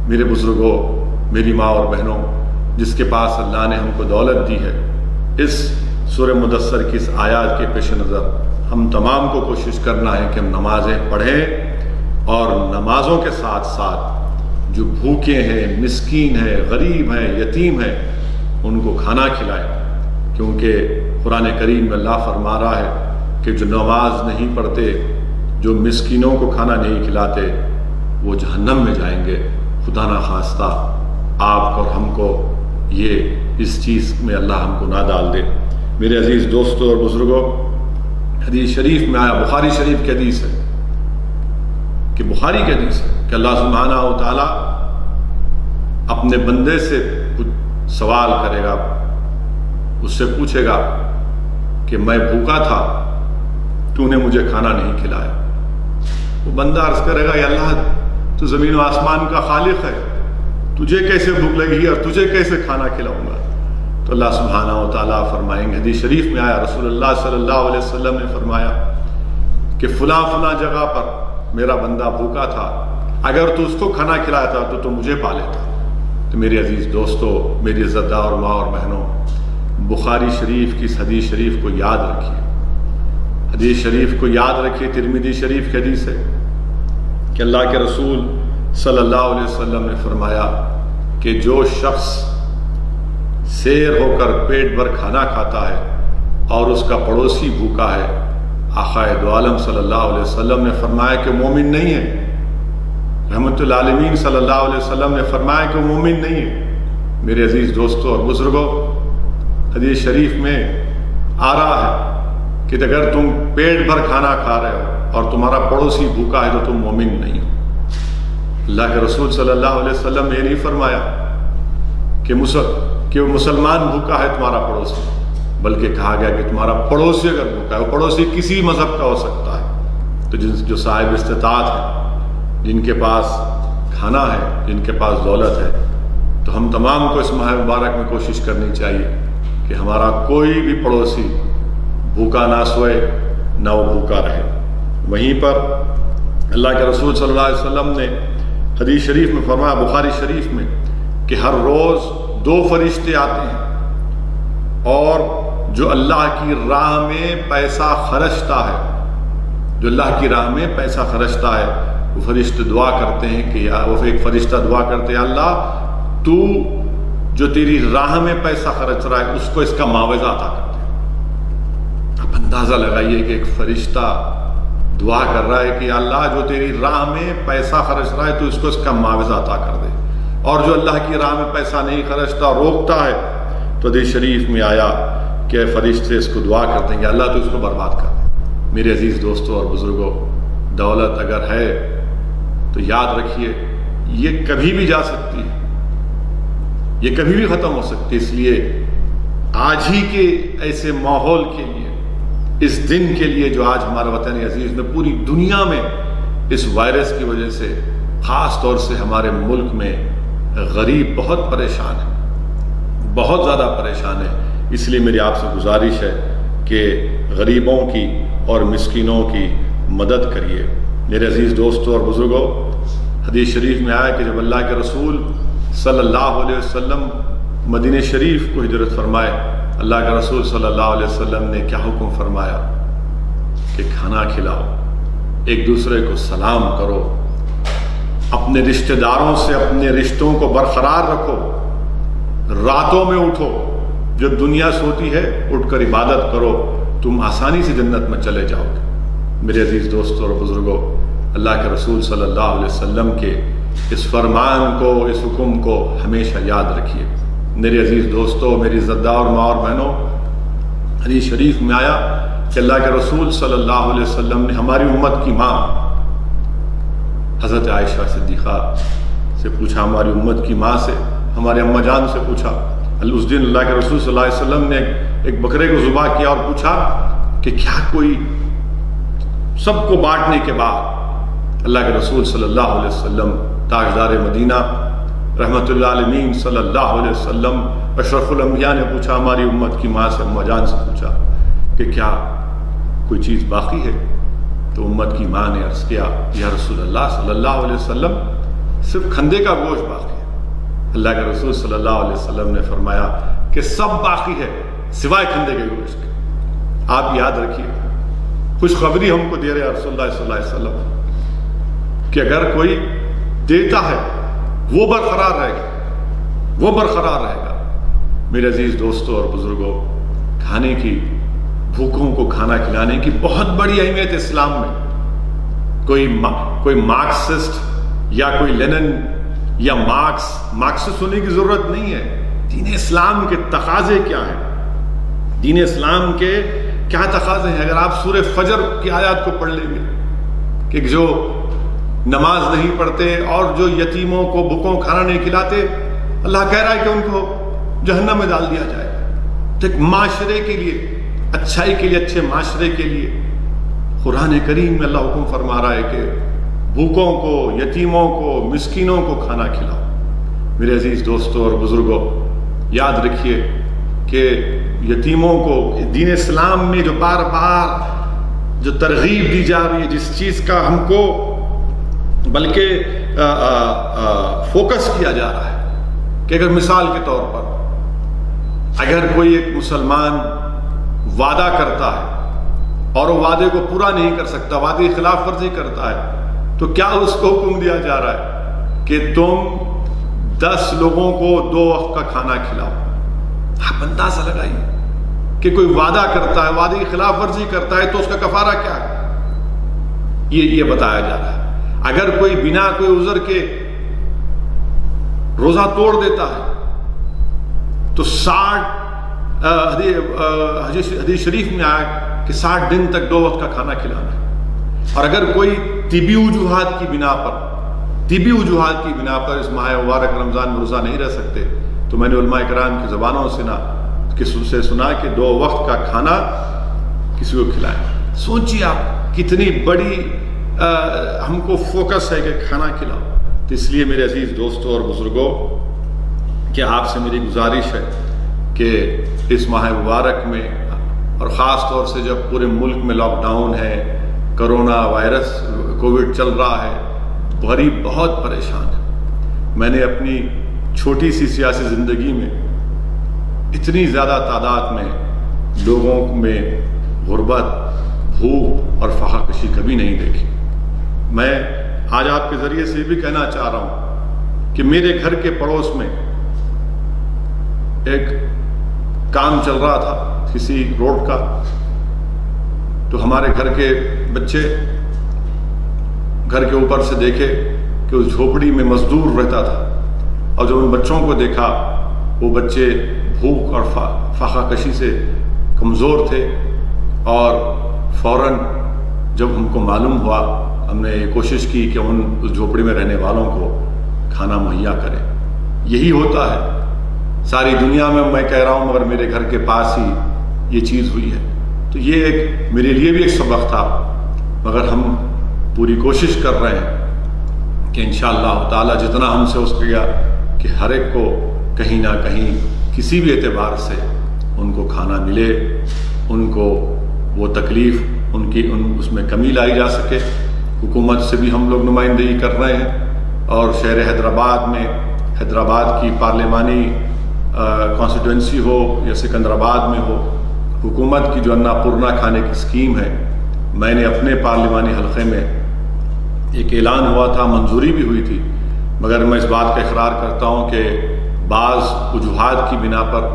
میرے بزرگوں، میری ماں اور بہنوں، جس کے پاس اللہ نے ہم کو دولت دی ہے، اس سورہ مدثر کی اس آیات کے پیش نظر ہم تمام کو کوشش کرنا ہے کہ ہم نمازیں پڑھیں اور نمازوں کے ساتھ ساتھ جو بھوکے ہیں، مسکین ہیں، غریب ہیں، یتیم ہیں، ان کو کھانا کھلائیں. کیونکہ قرآن کریم میں اللہ فرما رہا ہے کہ جو نماز نہیں پڑھتے، جو مسکینوں کو کھانا نہیں کھلاتے، وہ جہنم میں جائیں گے. خدا نہ خواستہ آپ اور ہم کو اس چیز میں اللہ ہم کو نہ ڈال دے. میرے عزیز دوستوں اور بزرگوں، حدیث شریف میں آیا، بخاری شریف کی حدیث ہے کہ اللہ سبحانہ و تعالیٰ اپنے بندے سے سوال کرے گا، اس سے پوچھے گا کہ میں بھوکا تھا، تو نے مجھے کھانا نہیں کھلایا. وہ بندہ عرض کرے گا، یا اللہ تو زمین و آسمان کا خالق ہے، تجھے کیسے بھوک لگی ہے اور تجھے کیسے کھانا کھلاؤں گا؟ تو اللہ سبحانہ و تعالیٰ فرمائیں گے، حدیث شریف میں آیا، رسول اللہ صلی اللہ علیہ وسلم نے فرمایا کہ فلاں جگہ پر میرا بندہ بھوکا تھا، اگر تو اس کو کھانا کھلایا تھا تو مجھے پا لیتا. تو میرے عزیز دوستو، میری عزت دار ماں اور بہنوں، بخاری شریف کی اس حدیث شریف کو یاد رکھیے. حدیث شریف کو یاد رکھیے. ترمذی شریف کی حدیث ہے کہ اللہ کے رسول صلی اللہ علیہ وسلم نے فرمایا کہ جو شخص سیر ہو کر پیٹ بھر کھانا کھاتا ہے اور اس کا پڑوسی بھوکا ہے، آقا دو عالم صلی اللہ علیہ وسلم نے فرمایا کہ مومن نہیں ہے۔ رحمت العالمین صلی اللہ علیہ وسلم نے فرمایا کہ وہ مومن نہیں ہے۔ میرے عزیز دوستوں اور بزرگوں، حدیث شریف میں آ رہا ہے کہ اگر تم پیٹ بھر کھانا کھا رہے ہو اور تمہارا پڑوسی بھوکا ہے تو تم مومن نہیں ہو۔ اللہ کے رسول صلی اللہ علیہ وسلم نے یہ نہیں فرمایا کہ وہ مسلمان بھوکا ہے تمہارا پڑوسی، بلکہ کہا گیا کہ تمہارا پڑوسی اگر بھوکا ہے، وہ پڑوسی کسی مذہب کا ہو سکتا ہے، تو جو صاحب استطاعت ہے، جن کے پاس کھانا ہے، جن کے پاس دولت ہے، تو ہم تمام کو اس ماہ مبارک میں کوشش کرنی چاہیے کہ ہمارا کوئی بھی پڑوسی بھوکا نہ سوئے، نہ وہ بھوکا رہے۔ وہیں پر اللہ کے رسول صلی اللہ علیہ وسلم نے حدیث شریف میں فرمایا، بخاری شریف میں، کہ ہر روز 2 فرشتے آتے ہیں اور جو اللہ کی راہ میں پیسہ خرچتا ہے، جو اللہ کی راہ میں پیسہ خرچتا ہے، وہ فرشتے دعا کرتے ہیں کہ وہ ایک فرشتہ دعا کرتے ہیں، اللہ تو جو تیری راہ میں پیسہ خرچ رہا ہے اس کو اس کا معاوضہ عطا کر دے۔ آپ اندازہ لگائیے کہ ایک فرشتہ دعا کر رہا ہے کہ اللہ جو تیری راہ میں پیسہ خرچ رہا ہے تو اس کو اس کا معاوضہ عطا کر دے، اور جو اللہ کی راہ میں پیسہ نہیں خرچتا، روکتا ہے، تو حدیث شریف میں آیا کہ فرشتے اس کو دعا کرتے ہیں کہ اللہ تو اس کو برباد کر دے۔ میرے عزیز دوستوں اور بزرگوں، دولت اگر ہے تو یاد رکھیے یہ کبھی بھی جا سکتی ہے، یہ کبھی بھی ختم ہو سکتی ہے۔ اس لیے آج ہی کے ایسے ماحول کے لیے، اس دن کے لیے جو آج ہمارے وطن عزیز میں پوری دنیا میں اس وائرس کی وجہ سے، خاص طور سے ہمارے ملک میں غریب بہت پریشان ہے، بہت زیادہ پریشان ہے۔ اس لیے میری آپ سے گزارش ہے کہ غریبوں کی اور مسکینوں کی مدد کریے۔ میرے عزیز دوستوں اور بزرگوں، حدیث شریف میں آیا کہ جب اللہ کے رسول صلی اللہ علیہ وسلم مدینہ شریف کو ہجرت فرمائے، اللہ کے رسول صلی اللہ علیہ وسلم نے کیا حکم فرمایا کہ کھانا کھلاؤ، ایک دوسرے کو سلام کرو، اپنے رشتہ داروں سے اپنے رشتوں کو برقرار رکھو، راتوں میں اٹھو، جب دنیا سوتی ہے اٹھ کر عبادت کرو، تم آسانی سے جنت میں چلے جاؤ گے۔ میرے عزیز دوستوں اور بزرگوں، اللہ کے رسول صلی اللہ علیہ وسلم کے اس فرمان کو، اس حکم کو ہمیشہ یاد رکھیے۔ میرے عزیز دوستوں، میری عزتدار ماں اور بہنوں، حدیث شریف میں آیا کہ اللہ کے رسول صلی اللہ علیہ وسلم نے ہماری امت کی ماں حضرت عائشہ صدیقہ سے پوچھا، ہماری امت کی ماں سے، ہمارے اماں جان سے پوچھا۔ اس دن اللہ کے رسول صلی اللہ علیہ وسلم نے ایک بکرے کو ذبح کیا اور پوچھا کہ کیا کوئی سب کو بانٹنے کے بعد اللہ کے رسول صلی اللہ علیہ وسلم، تاجدار مدینہ رحمت اللہ علیہ صلی اللہ علیہ وسلم، اشرف الانبیاء نے پوچھا ہماری امت کی ماں سے، اماں جان سے پوچھا کہ کیا کوئی چیز باقی ہے؟ تو امت کی ماں نے عرض کیا، یا رسول اللہ صلی اللہ علیہ وسلم، صرف کھندے کا گوشت باقی ہے۔ اللہ کے رسول صلی اللہ علیہ وسلم نے فرمایا کہ سب باقی ہے سوائے کھندے کے گوشت کے۔ آپ یاد رکھیے، خوشخبری ہم کو دے رہے ہیں رسول اللہ صلی اللہ علیہ وسلم کہ اگر کوئی دیتا ہے وہ برقرار رہے گا، وہ برقرار رہے گا۔ میرے عزیز دوستوں اور بزرگوں، کھانے کی، بھوکوں کو کھانا کھلانے کی بہت بڑی اہمیت اسلام میں۔ کوئی مارکسسٹ یا کوئی لینن یا مارکسسٹ ہونے کی ضرورت نہیں ہے۔ دین اسلام کے تقاضے کیا ہیں؟ دین اسلام کے کیا تقاضے ہیں؟ اگر آپ سورہ فجر کی آیات کو پڑھ لیں گے کہ جو نماز نہیں پڑھتے اور جو یتیموں کو بھوکوں کھانا نہیں کھلاتے، اللہ کہہ رہا ہے کہ ان کو جہنم میں ڈال دیا جائے۔ تو ایک معاشرے کے لیے، اچھائی کے لیے، اچھے معاشرے کے لیے قرآن کریم میں اللہ حکم فرما رہا ہے کہ بھوکوں کو، یتیموں کو، مسکینوں کو کھانا کھلاؤ۔ میرے عزیز دوستوں اور بزرگوں، یاد رکھیے کہ یتیموں کو دین اسلام میں جو بار بار جو ترغیب دی جا رہی ہے، جس چیز کا ہم کو بلکہ فوکس کیا جا رہا ہے کہ اگر مثال کے طور پر اگر کوئی ایک مسلمان وعدہ کرتا ہے اور وہ وعدے کو پورا نہیں کر سکتا، وعدے کی خلاف ورزی کرتا ہے، تو کیا اس کو حکم دیا جا رہا ہے کہ تم 10 لوگوں کو 2 وقت کا کھانا کھلاؤ۔ آپ اندازہ لگائیے کہ کوئی وعدہ کرتا ہے، وعدے کی خلاف ورزی کرتا ہے تو اس کا کفارہ کیا ہے، یہ بتایا جا رہا ہے۔ اگر کوئی بنا کوئی عذر کے روزہ توڑ دیتا ہے تو 60 حدیث شریف میں آیا کہ 60 دن تک 2 وقت کا کھانا کھلانا ہے۔ اور اگر کوئی طبی وجوہات کی بنا پر اس ماہ مبارک رمضان میں روزہ نہیں رہ سکتے تو میں نے علماء کرام کی زبانوں سے سنا کہ 2 وقت کا کھانا کسی کو کھلائیں۔ سوچیے آپ کتنی بڑی ہم کو فوکس ہے کہ کھانا کھلاؤ۔ تو اس لیے میرے عزیز دوستوں اور بزرگوں کہ آپ سے میری گزارش ہے کہ اس ماہ مبارک میں، اور خاص طور سے جب پورے ملک میں لاک ڈاؤن ہے، کرونا وائرس کووڈ چل رہا ہے، غریب بہت پریشان ہے۔ میں نے اپنی چھوٹی سی سیاسی زندگی میں اتنی زیادہ تعداد میں لوگوں میں غربت، بھوک اور فاقہ کشی کبھی نہیں دیکھی۔ میں آج آپ کے ذریعے سے بھی کہنا چاہ رہا ہوں کہ میرے گھر کے پڑوس میں ایک کام چل رہا تھا کسی روڈ کا، تو ہمارے گھر کے بچے گھر کے اوپر سے دیکھے کہ اس جھوپڑی میں مزدور رہتا تھا، اور جب ان بچوں کو دیکھا وہ بچے بھوک اور فاقہ کشی سے کمزور تھے، اور فوراً جب ہم کو معلوم ہوا ہم نے یہ کوشش کی کہ اس جھوپڑی میں رہنے والوں کو کھانا مہیا کریں۔ یہی ہوتا ہے ساری دنیا میں کہہ رہا ہوں، مگر میرے گھر کے پاس ہی یہ چیز ہوئی ہے۔ تو یہ میرے لیے بھی ایک سبق تھا، مگر ہم پوری کوشش کر رہے ہیں کہ انشاءاللہ تعالی جتنا ہم سے ہو سکے کہ ہر ایک کو کہیں نہ کہیں کسی بھی اعتبار سے ان کو کھانا ملے، ان کو وہ تکلیف اس میں کمی لائی جا سکے۔ حکومت سے بھی ہم لوگ نمائندگی کر رہے ہیں، اور شہر حیدرآباد کی پارلیمانی کانسٹیٹوئنسی ہو یا سکندرآباد میں ہو، حکومت کی جو انا پورنا کھانے کی اسکیم ہے، میں نے اپنے پارلیمانی حلقے میں ایک اعلان ہوا تھا، منظوری بھی ہوئی تھی، مگر میں اس بات کا اقرار کرتا ہوں کہ بعض وجوہات کی بنا پر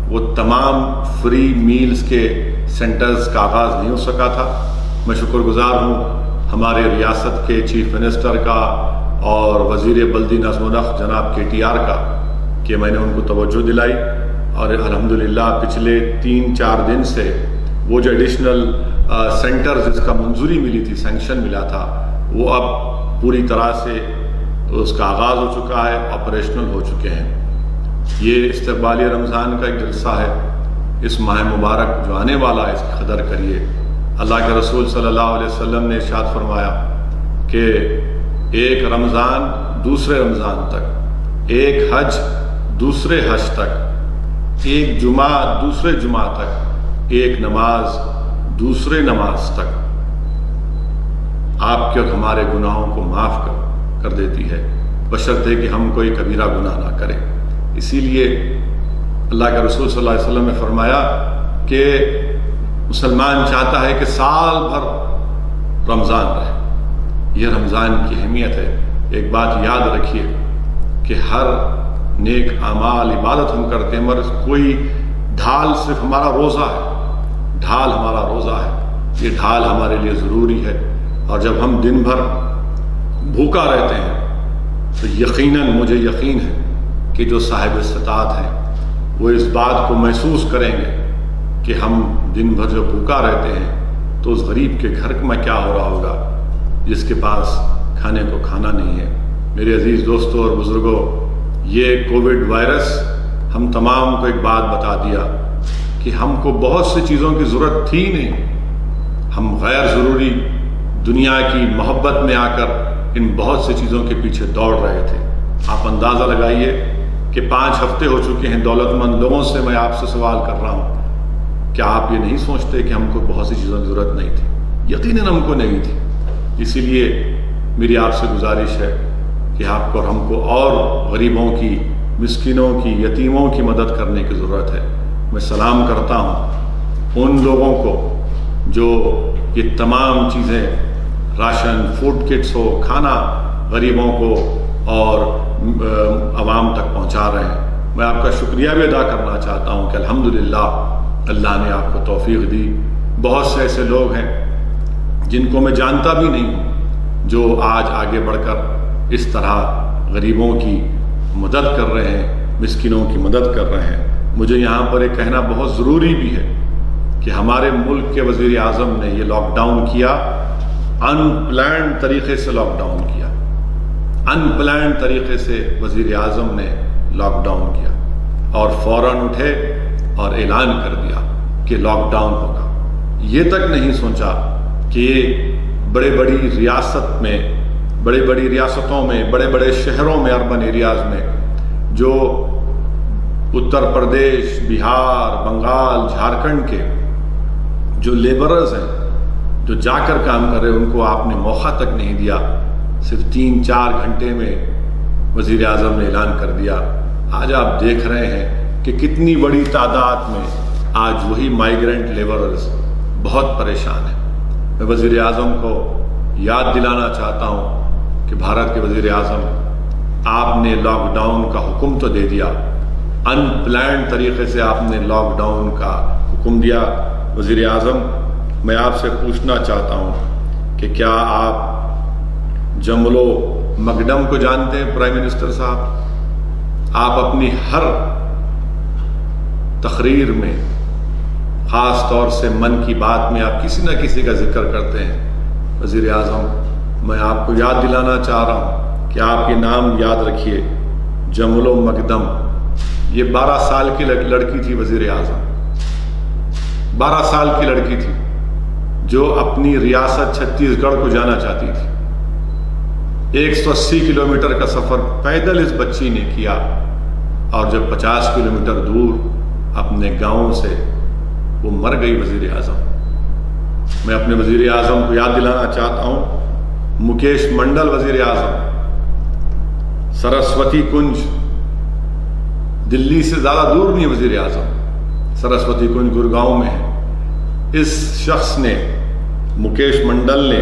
وہ تمام فری میلز کے سینٹرز کا آغاز نہیں ہو سکا تھا۔ میں شکر گزار ہوں ہمارے ریاست کے چیف منسٹر کا اور وزیر بلدی نظم و نسق جناب KTR کا کہ میں نے ان کو توجہ دلائی، اور الحمدللہ پچھلے 3-4 دن سے وہ جو ایڈیشنل سینٹر جس کا منظوری ملی تھی، سینکشن ملا تھا، وہ اب پوری طرح سے اس کا آغاز ہو چکا ہے، آپریشنل ہو چکے ہیں۔ یہ استقبالیہ رمضان کا ایک جلسہ ہے، اس ماہ مبارک جو آنے والا ہے اس کی قدر کریے۔ اللہ کے رسول صلی اللہ علیہ وسلم نے ارشاد فرمایا کہ ایک رمضان دوسرے رمضان تک، ایک حج دوسرے حج تک، ایک جمعہ دوسرے جمعہ تک، ایک نماز دوسرے نماز تک آپ کے اور ہمارے گناہوں کو معاف کر دیتی ہے، بشرطے کہ ہم کوئی کبیرہ گناہ نہ کریں۔ اسی لیے اللہ کے رسول صلی اللہ علیہ وسلم نے فرمایا کہ مسلمان چاہتا ہے کہ سال بھر رمضان رہے۔ یہ رمضان کی اہمیت ہے۔ ایک بات یاد رکھیے کہ ہر نیک اعمال عبادت ہم کرتے ہیں، مگر کوئی ڈھال صرف ہمارا روزہ ہے، ڈھال ہمارا روزہ ہے، یہ ڈھال ہمارے لیے ضروری ہے۔ اور جب ہم دن بھر بھوکا رہتے ہیں تو یقیناً مجھے یقین ہے کہ جو صاحب استطاعت ہیں وہ اس بات کو محسوس کریں گے کہ ہم دن بھر جو بھوکا رہتے ہیں تو اس غریب کے گھر میں کیا ہو رہا ہوگا جس کے پاس کھانے کو کھانا نہیں ہے۔ میرے عزیز دوستوں اور بزرگوں، یہ کووڈ وائرس ہم تمام کو ایک بات بتا دیا کہ ہم کو بہت سی چیزوں کی ضرورت تھی نہیں، ہم غیر ضروری دنیا کی محبت میں آ کر ان بہت سی چیزوں کے پیچھے دوڑ رہے تھے۔ آپ اندازہ لگائیے کہ 5 ہفتے ہو چکے ہیں دولت مند لوگوں سے میں آپ سے سوال کر رہا ہوں، کیا آپ یہ نہیں سوچتے کہ ہم کو بہت سی چیزوں کی ضرورت نہیں تھی؟ یقیناً ہم کو نہیں تھی۔ اسی لیے میری آپ سے گزارش ہے کہ آپ کو اور ہم کو اور غریبوں کی، مسکینوں کی، یتیموں کی مدد کرنے کی ضرورت ہے۔ میں سلام کرتا ہوں ان لوگوں کو جو یہ تمام چیزیں، راشن، فوڈ کٹس ہو، کھانا غریبوں کو اور عوام تک پہنچا رہے ہیں۔ میں آپ کا شکریہ بھی ادا کرنا چاہتا ہوں کہ الحمدللہ اللہ نے آپ کو توفیق دی. بہت سے ایسے لوگ ہیں جن کو میں جانتا بھی نہیں ہوں جو آج آگے بڑھ کر اس طرح غریبوں کی مدد کر رہے ہیں, مسکینوں کی مدد کر رہے ہیں. مجھے یہاں پر ایک کہنا بہت ضروری بھی ہے کہ ہمارے ملک کے وزیر اعظم نے یہ لاک ڈاؤن کیا, ان پلانڈ طریقے سے لاک ڈاؤن کیا. ان پلانڈ طریقے سے وزیر اعظم نے لاک ڈاؤن کیا اور فوراً اٹھے اور اعلان کر دیا کہ لاک ڈاؤن ہوگا. یہ تک نہیں سوچا کہ یہ بڑے بڑی ریاستوں میں, بڑے بڑے شہروں میں, اربن ایریاز میں جو اتر پردیش, بہار, بنگال, جھارکھنڈ کے جو لیبررز ہیں, جو جا کر کام کر رہے ہیں, ان کو آپ نے موقع تک نہیں دیا. صرف 3-4 گھنٹے میں وزیر اعظم نے اعلان کر دیا. آج آپ دیکھ رہے ہیں کہ کتنی بڑی تعداد میں آج وہی مائیگرنٹ لیبررز بہت پریشان ہیں. میں وزیر اعظم کو یاد دلانا چاہتا ہوں کہ بھارت کے وزیر اعظم, آپ نے لاک ڈاؤن کا حکم تو دے دیا, ان پلانڈ طریقے سے آپ نے لاک ڈاؤن کا حکم دیا. وزیر اعظم, میں آپ سے پوچھنا چاہتا ہوں کہ کیا آپ جملو مگڈم کو جانتے ہیں؟ پرائم منسٹر صاحب, آپ اپنی ہر تقریر میں, خاص طور سے من کی بات میں, آپ کسی نہ کسی کا ذکر کرتے ہیں. وزیر اعظم, میں آپ کو یاد دلانا چاہ رہا ہوں کہ آپ یہ نام یاد رکھیے, جملو مگدم. یہ 12 سال کی لڑکی تھی وزیر اعظم, 12 سال کی لڑکی تھی جو اپنی ریاست چھتیس گڑھ کو جانا چاہتی تھی. 180 کلومیٹر کا سفر پیدل اس بچی نے کیا, اور جب 50 کلومیٹر دور اپنے گاؤں سے وہ مر گئی وزیر اعظم. میں اپنے وزیر اعظم کو یاد دلانا چاہتا ہوں, مکیش منڈل وزیر اعظم, سرسوتی کنج دلی سے زیادہ دور نہیں وزیر اعظم, سرسوتی کنج گڑگاؤں میں ہے. اس شخص نے, مکیش منڈل نے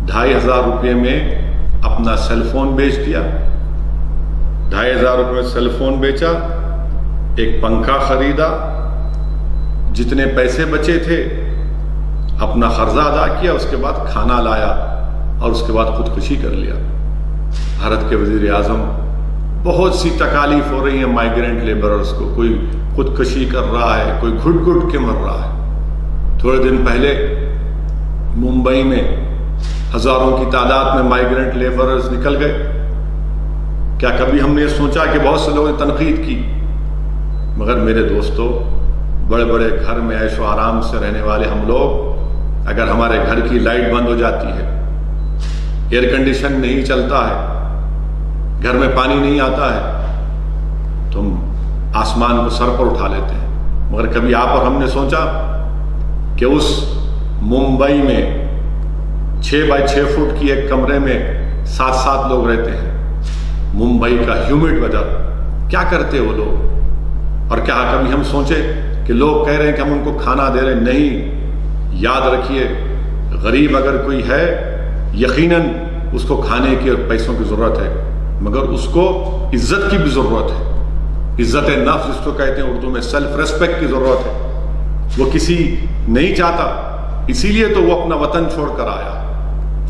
2,500 روپے میں اپنا سیل فون بیچ دیا. 2,500 روپے میں سیل فون بیچا, ایک پنکھا خریدا, جتنے پیسے بچے تھے اپنا قرضہ ادا کیا, اس کے بعد کھانا لایا اور اس کے بعد خودکشی کر لیا. بھارت کے وزیر اعظم, بہت سی تکالیف ہو رہی ہیں مائیگرنٹ لیبررز کو. کوئی خودکشی کر رہا ہے, کوئی گھٹ گھٹ کے مر رہا ہے. تھوڑے دن پہلے ممبئی میں ہزاروں کی تعداد میں مائیگرنٹ لیبررز نکل گئے. کیا کبھی ہم نے سوچا کہ بہت سے لوگوں نے تنقید کی, مگر میرے دوستو, بڑے بڑے گھر میں عیش و آرام سے رہنے والے ہم لوگ, اگر ہمارے گھر کی لائٹ بند ہو جاتی ہے, ایئر کنڈیشن نہیں چلتا ہے, گھر میں پانی نہیں آتا ہے, تو ہم آسمان کو سر پر اٹھا لیتے ہیں. مگر کبھی آپ اور ہم نے سوچا کہ اس ممبئی میں 6 بائی 6 فٹ کی ایک کمرے میں 7 لوگ رہتے ہیں. ممبئی کا ہیومڈ ویدر, کیا کرتے وہ لوگ؟ اور کیا کبھی ہم سوچے کہ لوگ کہہ رہے ہیں کہ ہم ان کو کھانا دے رہے ہیں؟ نہیں. یاد رکھیے, غریب اگر کوئی ہے, یقیناً اس کو کھانے کی اور پیسوں کی ضرورت ہے, مگر اس کو عزت کی بھی ضرورت ہے. عزت نفس جس کو کہتے ہیں اردو میں, سیلف ریسپیکٹ کی ضرورت ہے. وہ کسی نہیں چاہتا, اسی لیے تو وہ اپنا وطن چھوڑ کر آیا.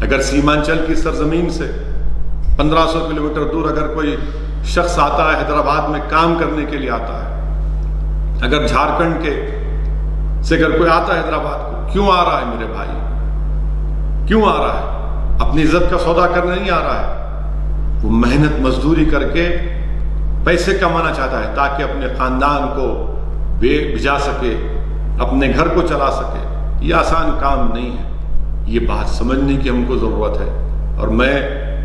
اگر سیمانچل کی سرزمین سے 1500 کلومیٹر دور اگر کوئی شخص آتا ہے, حیدرآباد میں کام کرنے کے لیے آتا ہے, اگر جھارکھنڈ کے سے اگر کوئی آتا ہے حیدرآباد کو, کیوں آ رہا ہے میرے بھائی؟ کیوں آ رہا ہے؟ اپنی عزت کا سودا کرنے نہیں آ رہا ہے. وہ محنت مزدوری کر کے پیسے کمانا چاہتا ہے تاکہ اپنے خاندان کو بھیجا سکے, اپنے گھر کو چلا سکے. یہ آسان کام نہیں ہے. یہ بات سمجھنے کی ہم کو ضرورت ہے. اور میں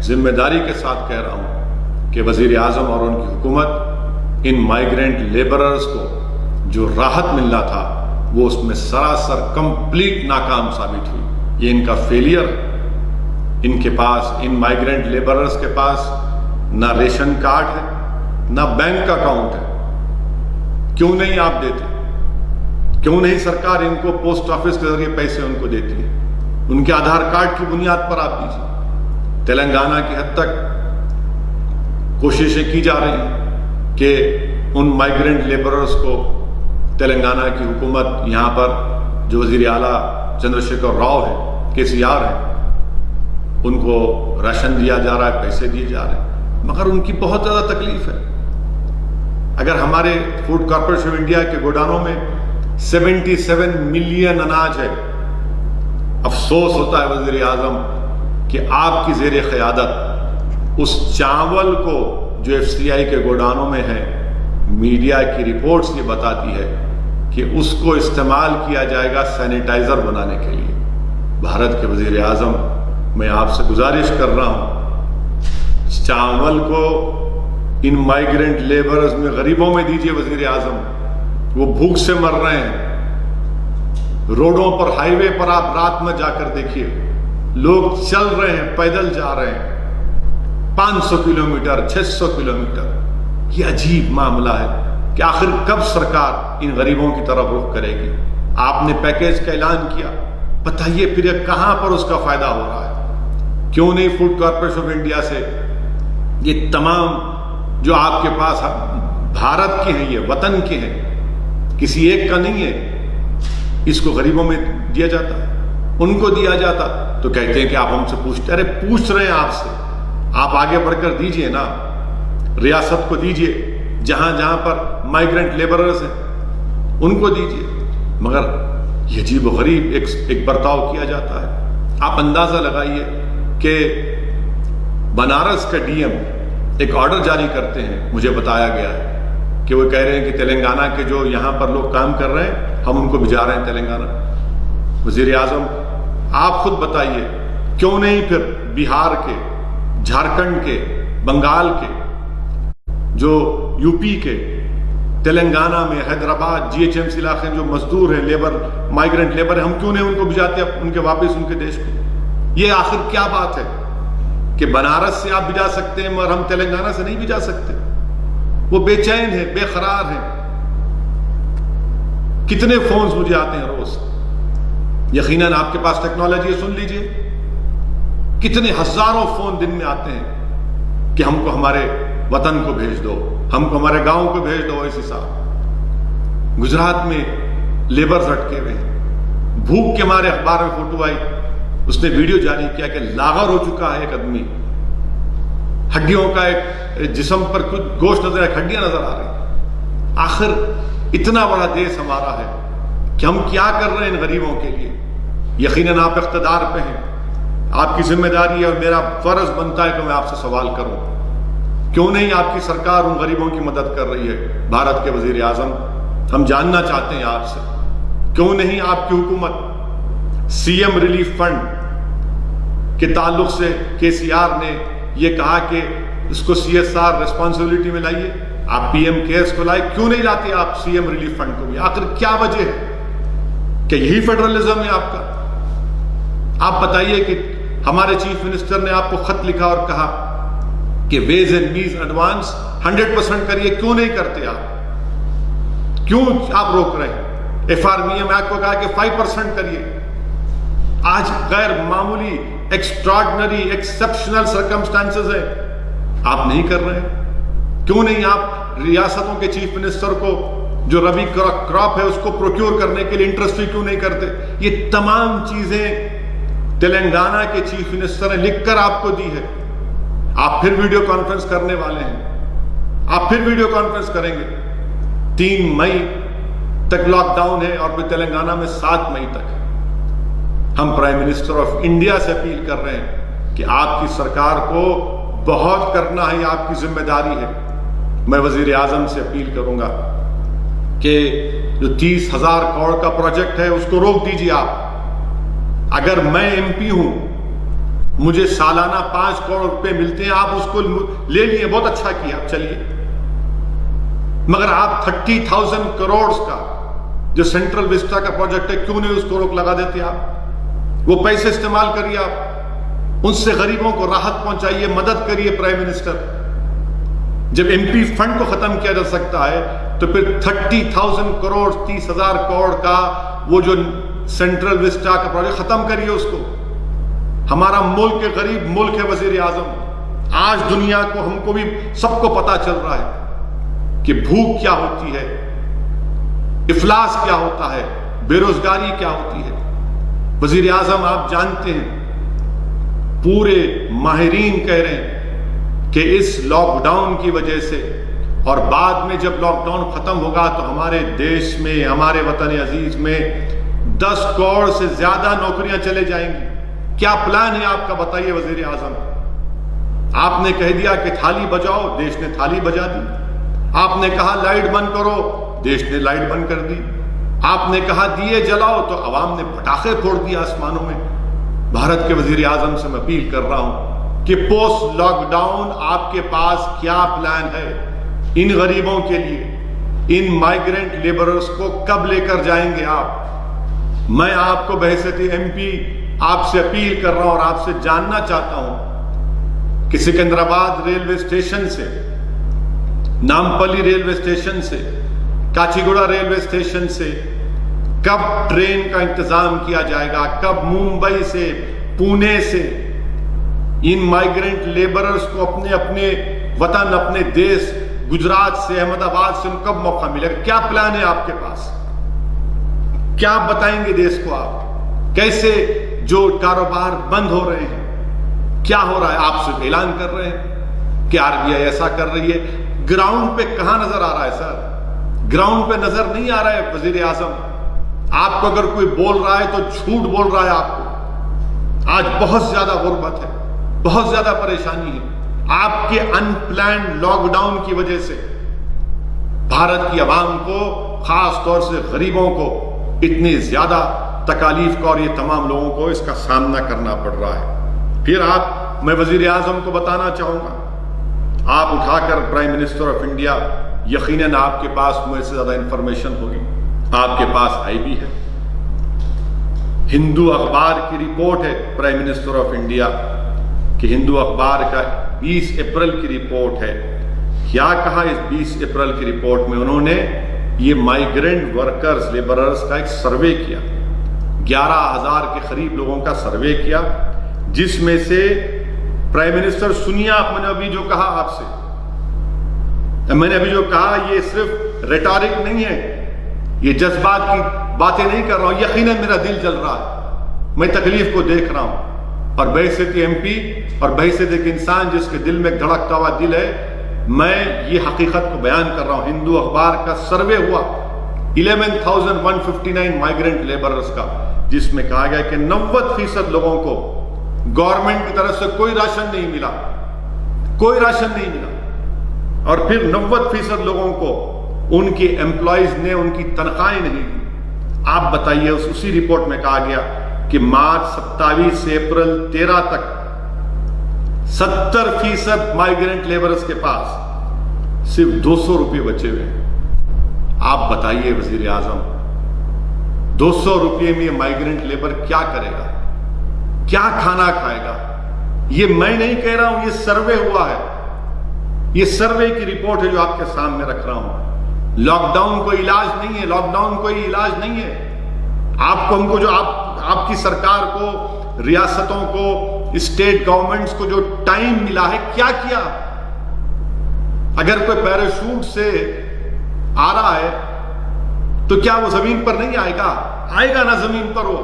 ذمہ داری کے ساتھ کہہ رہا ہوں کہ وزیر اعظم اور ان کی حکومت ان مائیگرنٹ لیبررز کو جو راحت ملنا تھا وہ اس میں سراسر کمپلیٹ ناکام ثابت ہوئی. یہ ان کا فیلئر. ان کے پاس, ان مائیگرنٹ لیبررز کے پاس نہ ریشن کارڈ ہے, نہ بینک اکاؤنٹ ہے. کیوں نہیں آپ دیتے؟ کیوں نہیں سرکار ان کو پوسٹ آفس کے ذریعے پیسے ان کو دیتی ہے؟ ان کے آدھار کارڈ کی بنیاد پر آپ دیجیے. تلنگانہ کی حد تک کوششیں کی جا رہی ہیں کہ ان مائیگرنٹ لیبررز کو تلنگانہ کی حکومت یہاں پر جو وزیر اعلیٰ چندر شیکھر راؤ ہے، KCR ہے، ان کو راشن دیا جا رہا ہے، پیسے دیے جا رہے ہیں، مگر ان کی بہت زیادہ تکلیف ہے۔ اگر ہمارے فوڈ کارپوریشن آف انڈیا کے گوداموں میں 77 ملین اناج ہے، افسوس ہوتا ہے وزیر اعظم کہ آپ کی زیر قیادت اس چاول کو جو FCI کے گوداموں میں ہے، میڈیا کی رپورٹس یہ بتاتی ہے کہ اس کو استعمال کیا جائے گا سینیٹائزر بنانے کے لیے۔ بھارت کے وزیر اعظم، میں آپ سے گزارش کر رہا ہوں، چاول کو ان مائیگرنٹ لیبرز میں، غریبوں میں دیجئے وزیر اعظم، وہ بھوک سے مر رہے ہیں۔ روڈوں پر، ہائی وے پر آپ رات میں جا کر دیکھیے، لوگ چل رہے ہیں، پیدل جا رہے ہیں 500 کلومیٹر 600 کلومیٹر۔ یہ عجیب معاملہ ہے کہ آخر کب سرکار ان غریبوں کی طرف رخ کرے گی؟ آپ نے پیکیج کا اعلان کیا، بتائیے پھر یہ کہاں پر اس کا فائدہ ہو رہا ہے؟ کیوں نہیں فوڈ کارپوریشن آف انڈیا سے یہ تمام جو آپ کے پاس بھارت کے ہیں، یہ وطن کے ہیں، کسی ایک کا نہیں ہے، اس کو غریبوں میں دیا جاتا، ان کو دیا جاتا؟ تو کہتے ہیں کہ آپ ہم سے پوچھتے، ارے پوچھ رہے ہیں آپ سے، آپ آگے بڑھ کر دیجئے نا، ریاست کو دیجئے، جہاں جہاں پر مائیگرنٹ لیبررز ہیں ان کو دیجئے، مگر یہ عجیب و غریب ایک برتاؤ کیا جاتا ہے۔ آپ اندازہ لگائیے کہ بنارس کا DM ایک آرڈر جاری کرتے ہیں، مجھے بتایا گیا ہے کہ وہ کہہ رہے ہیں کہ تلنگانہ کے جو یہاں پر لوگ کام کر رہے ہیں، ہم ان کو بھجا رہے ہیں تلنگانہ۔ وزیر اعظم آپ خود بتائیے، کیوں نہیں پھر بہار کے، جھارکھنڈ کے، بنگال کے، جو UP کے، تلنگانہ میں، حیدرآباد GHMC علاقے میں جو مزدور ہیں، لیبر، مائیگرنٹ لیبر ہیں، ہم کیوں نہیں ان کو بھجاتے ان کے واپس ان کے دیش کو؟ یہ آخر کیا بات ہے کہ بنارس سے آپ بھجا سکتے ہیں مگر ہم تلنگانہ سے نہیں بھجا سکتے؟ وہ بے چین ہیں، بے قرار ہیں۔ کتنے فونز مجھے آتے ہیں روز، یقیناً آپ کے پاس ٹیکنالوجی ہے، سن لیجئے، کتنے ہزاروں فون دن میں آتے ہیں کہ ہم کو ہمارے وطن کو بھیج دو، ہم کو ہمارے گاؤں کو بھیج دو۔ ایسی صاحب گجرات میں لیبرز اٹکے ہوئے ہیں، بھوک کے مارے، اخبار میں فوٹو آئی، اس نے ویڈیو جاری کیا کہ لاغر ہو چکا ہے ایک آدمی، ہڈیوں کا ایک جسم پر کچھ گوشت نظر ہے، ہڈیاں نظر آ رہی۔ آخر اتنا بڑا دیش ہمارا ہے کہ ہم کیا کر رہے ہیں ان غریبوں کے لیے؟ یقیناً آپ اقتدار پہ ہیں، آپ کی ذمہ داری ہے اور میرا فرض بنتا ہے کہ میں آپ سے سوال کروں، کیوں نہیں آپ کی سرکار ان غریبوں کی مدد کر رہی ہے؟ بھارت کے وزیر اعظم، ہم جاننا چاہتے ہیں آپ سے، کیوں نہیں آپ کی حکومت CM ریلیف فنڈ کے تعلق سے KCR نے یہ کہا کہ اس کو CSR ریسپانسبلٹی میں لائیے، آپ PM کیئرس کو لائے، کیوں نہیں لاتے آپ CM ریلیف فنڈ کو بھی؟ آخر کیا وجہ ہے؟ کہ یہی فیڈرلزم ہے آپ کا؟ آپ بتائیے کہ ہمارے چیف منسٹر نے آپ کو خط لکھا اور کہا کہ ویز اینڈ میز ایڈوانس 100% کریے، کیوں نہیں کرتے آپ؟ کیوں آپ روک رہے ہیں؟ FRBM ایکٹ کو کہا کہ 5% کریے۔ آج غیر معمولی، ایکسٹراڈنری، ایکسپشنل سرکمسٹانسز ہیں، آپ نہیں کر رہے ہیں؟ کیوں نہیں آپ ریاستوں کے چیف منسٹر کو جو ربی کراپ ہے اس کو پروکیور کرنے کے لیے انٹرسٹ کیوں نہیں کرتے؟ یہ تمام چیزیں تلنگانہ کے چیف منسٹر نے لکھ کر آپ کو دی ہے۔ آپ پھر ویڈیو کانفرنس کرنے والے ہیں، آپ پھر ویڈیو کانفرنس کریں گے۔ 3 مئی تک لاک ڈاؤن ہے اور پھر تلنگانہ میں 7 مئی تک۔ ہم پرائم منسٹر آف انڈیا سے اپیل کر رہے ہیں کہ آپ کی سرکار کو بہت کرنا ہے، یہ آپ کی ذمہ داری ہے۔ میں وزیر اعظم سے اپیل کروں گا کہ جو 30,000 کروڑ کا پروجیکٹ ہے اس کو روک دیجیے آپ۔ اگر میں MP ہوں، مجھے سالانہ 5 کروڑ روپے ملتے ہیں، آپ اس کو لے لیے، بہت اچھا کیا، چلیے، مگر آپ 30,000 کروڑ کا جو سینٹرل وسٹا کا پروجیکٹ ہے، کیوں نہیں اس کو روک لگا دیتے آپ؟ وہ پیسے استعمال کریے، آپ ان سے غریبوں کو راحت پہنچائیے، مدد کریے۔ پرائم منسٹر، جب MP فنڈ کو ختم کیا جا سکتا ہے تو پھر 30,000 کروڑ 30,000 کروڑ کا وہ جو سینٹرل وسٹا کا پروجیکٹ ختم کریے اس کو۔ ہمارا ملک ایک غریب ملک ہے وزیر اعظم، آج دنیا کو، ہم کو بھی، سب کو پتا چل رہا ہے کہ بھوک کیا ہوتی ہے، افلاس کیا ہوتا ہے, بے روزگاری کیا ہوتی ہے. وزیر اعظم آپ جانتے ہیں, پورے ماہرین کہہ رہے ہیں کہ اس لاک ڈاؤن کی وجہ سے اور بعد میں جب لاک ڈاؤن ختم ہوگا تو ہمارے دیش میں, ہمارے وطن عزیز میں 10 کروڑ سے زیادہ نوکریاں چلے جائیں گی. کیا پلان ہے آپ کا, بتائیے وزیر اعظم. آپ نے کہہ دیا کہ تھالی بجاؤ, دیش نے تھالی بجا دی. آپ نے کہا لائٹ بند کرو, دیش نے لائٹ بند کر دی. آپ نے کہا دیے جلاؤ تو عوام نے پٹاخے پھوڑ دیا آسمانوں میں. بھارت کے وزیر اعظم سے میں اپیل کر رہا ہوں کہ پوسٹ لاک ڈاؤن آپ کے پاس کیا پلان ہے ان غریبوں کے لیے, ان مائیگرنٹ لیبررز کو کب لے کر جائیں گے آپ. میں آپ کو بحیثیت ایم پی آپ سے اپیل کر رہا ہوں اور آپ سے جاننا چاہتا ہوں کہ سکندرآباد ریلوے اسٹیشن سے, نامپلی ریلوے اسٹیشن سے, کاچیگوڑا ریلوے اسٹیشن سے کب ٹرین کا انتظام کیا جائے گا, کب ممبئی سے, پونے سے ان مائیگرنٹ لیبررز کو اپنے اپنے وطن, اپنے دیش گجرات سے, احمد آباد سے کب موقع ملے گا. کیا پلان ہے آپ کے پاس, کیا بتائیں گے دیش کو آپ. کیسے جو کاروبار بند ہو رہے ہیں, کیا ہو رہا ہے, آپ صرف اعلان کر رہے ہیں کہ RBI ایسا کر رہی ہے. گراؤنڈ پہ کہاں نظر آ رہا ہے سر, گراؤنڈ پہ نظر نہیں آ رہا ہے وزیر اعظم. آپ کو اگر کوئی بول رہا ہے تو جھوٹ بول رہا ہے. آپ کو آج بہت زیادہ غربت ہے, بہت زیادہ پریشانی ہے. آپ کے ان پلانڈ لاک ڈاؤن کی وجہ سے بھارت کی عوام کو, خاص طور سے غریبوں کو اتنی زیادہ تکالیف کا اور یہ تمام لوگوں کو اس کا سامنا کرنا پڑ رہا ہے. پھر میں وزیر اعظم کو بتانا چاہوں گا, آپ اٹھا کر پرائم منسٹر آف انڈیا, یقیناً آپ کے پاس مجھ سے زیادہ انفارمیشن ہوگی, آپ کے پاس آئی بھی ہے. ہندو اخبار کی رپورٹ ہے پرائم منسٹر آف انڈیا کہ ہندو اخبار کا 20 اپریل کی رپورٹ ہے. کیا کہا اس 20 اپریل کی رپورٹ میں, انہوں نے یہ مائیگرنٹ ورکرز, لیبررز کا ایک سروے کیا, 11,000 کے قریب لوگوں کا سروے کیا, جس میں سے پرائم منسٹر سنیے آپ, میں نے ابھی جو کہا آپ سے, میں نے ابھی جو کہا یہ صرف ریٹارک نہیں ہے, یہ جذبات کی باتیں نہیں کر رہا ہوں. یقیناً میرا دل جل رہا ہے, میں تکلیف کو دیکھ رہا ہوں, اور بحیثیت ایم پی اور بحیثیت ایک انسان جس کے دل میں دھڑکتا ہوا دل ہے, میں یہ حقیقت کو بیان کر رہا ہوں. ہندو اخبار کا سروے ہوا 11,159 مائیگرنٹ لیبررز کا, جس میں کہا گیا کہ 90% لوگوں کو گورنمنٹ کی طرف سے کوئی راشن نہیں ملا, کوئی راشن نہیں ملا. اور پھر 90% لوگوں کو ان کی امپلائیز نے ان کی تنخواہیں نہیں دی. آپ بتائیے, اسی رپورٹ میں کہا گیا کہ مارچ 27 سے اپریل 13 تک 70% مائیگرنٹ لیبررز کے پاس صرف 200 روپے بچے ہوئے ہیں. آپ بتائیے وزیر اعظم, 200 روپے میں مائیگرنٹ لیبر کیا کرے گا, کیا کھانا کھائے گا. یہ میں نہیں کہہ رہا ہوں, یہ سروے ہوا ہے, یہ سروے کی رپورٹ ہے جو آپ کے سامنے رکھ رہا ہوں. لاک ڈاؤن کوئی علاج نہیں ہے, لاک ڈاؤن کوئی علاج نہیں ہے. آپ کو, ہم کو, جو آپ کی سرکار کو, ریاستوں کو, اسٹیٹ گورنمنٹس کو جو ٹائم ملا ہے, کیا کیا. اگر کوئی پیراشوٹ سے آ رہا ہے تو کیا وہ زمین پر نہیں آئے گا, آئے گا نا زمین پر وہ.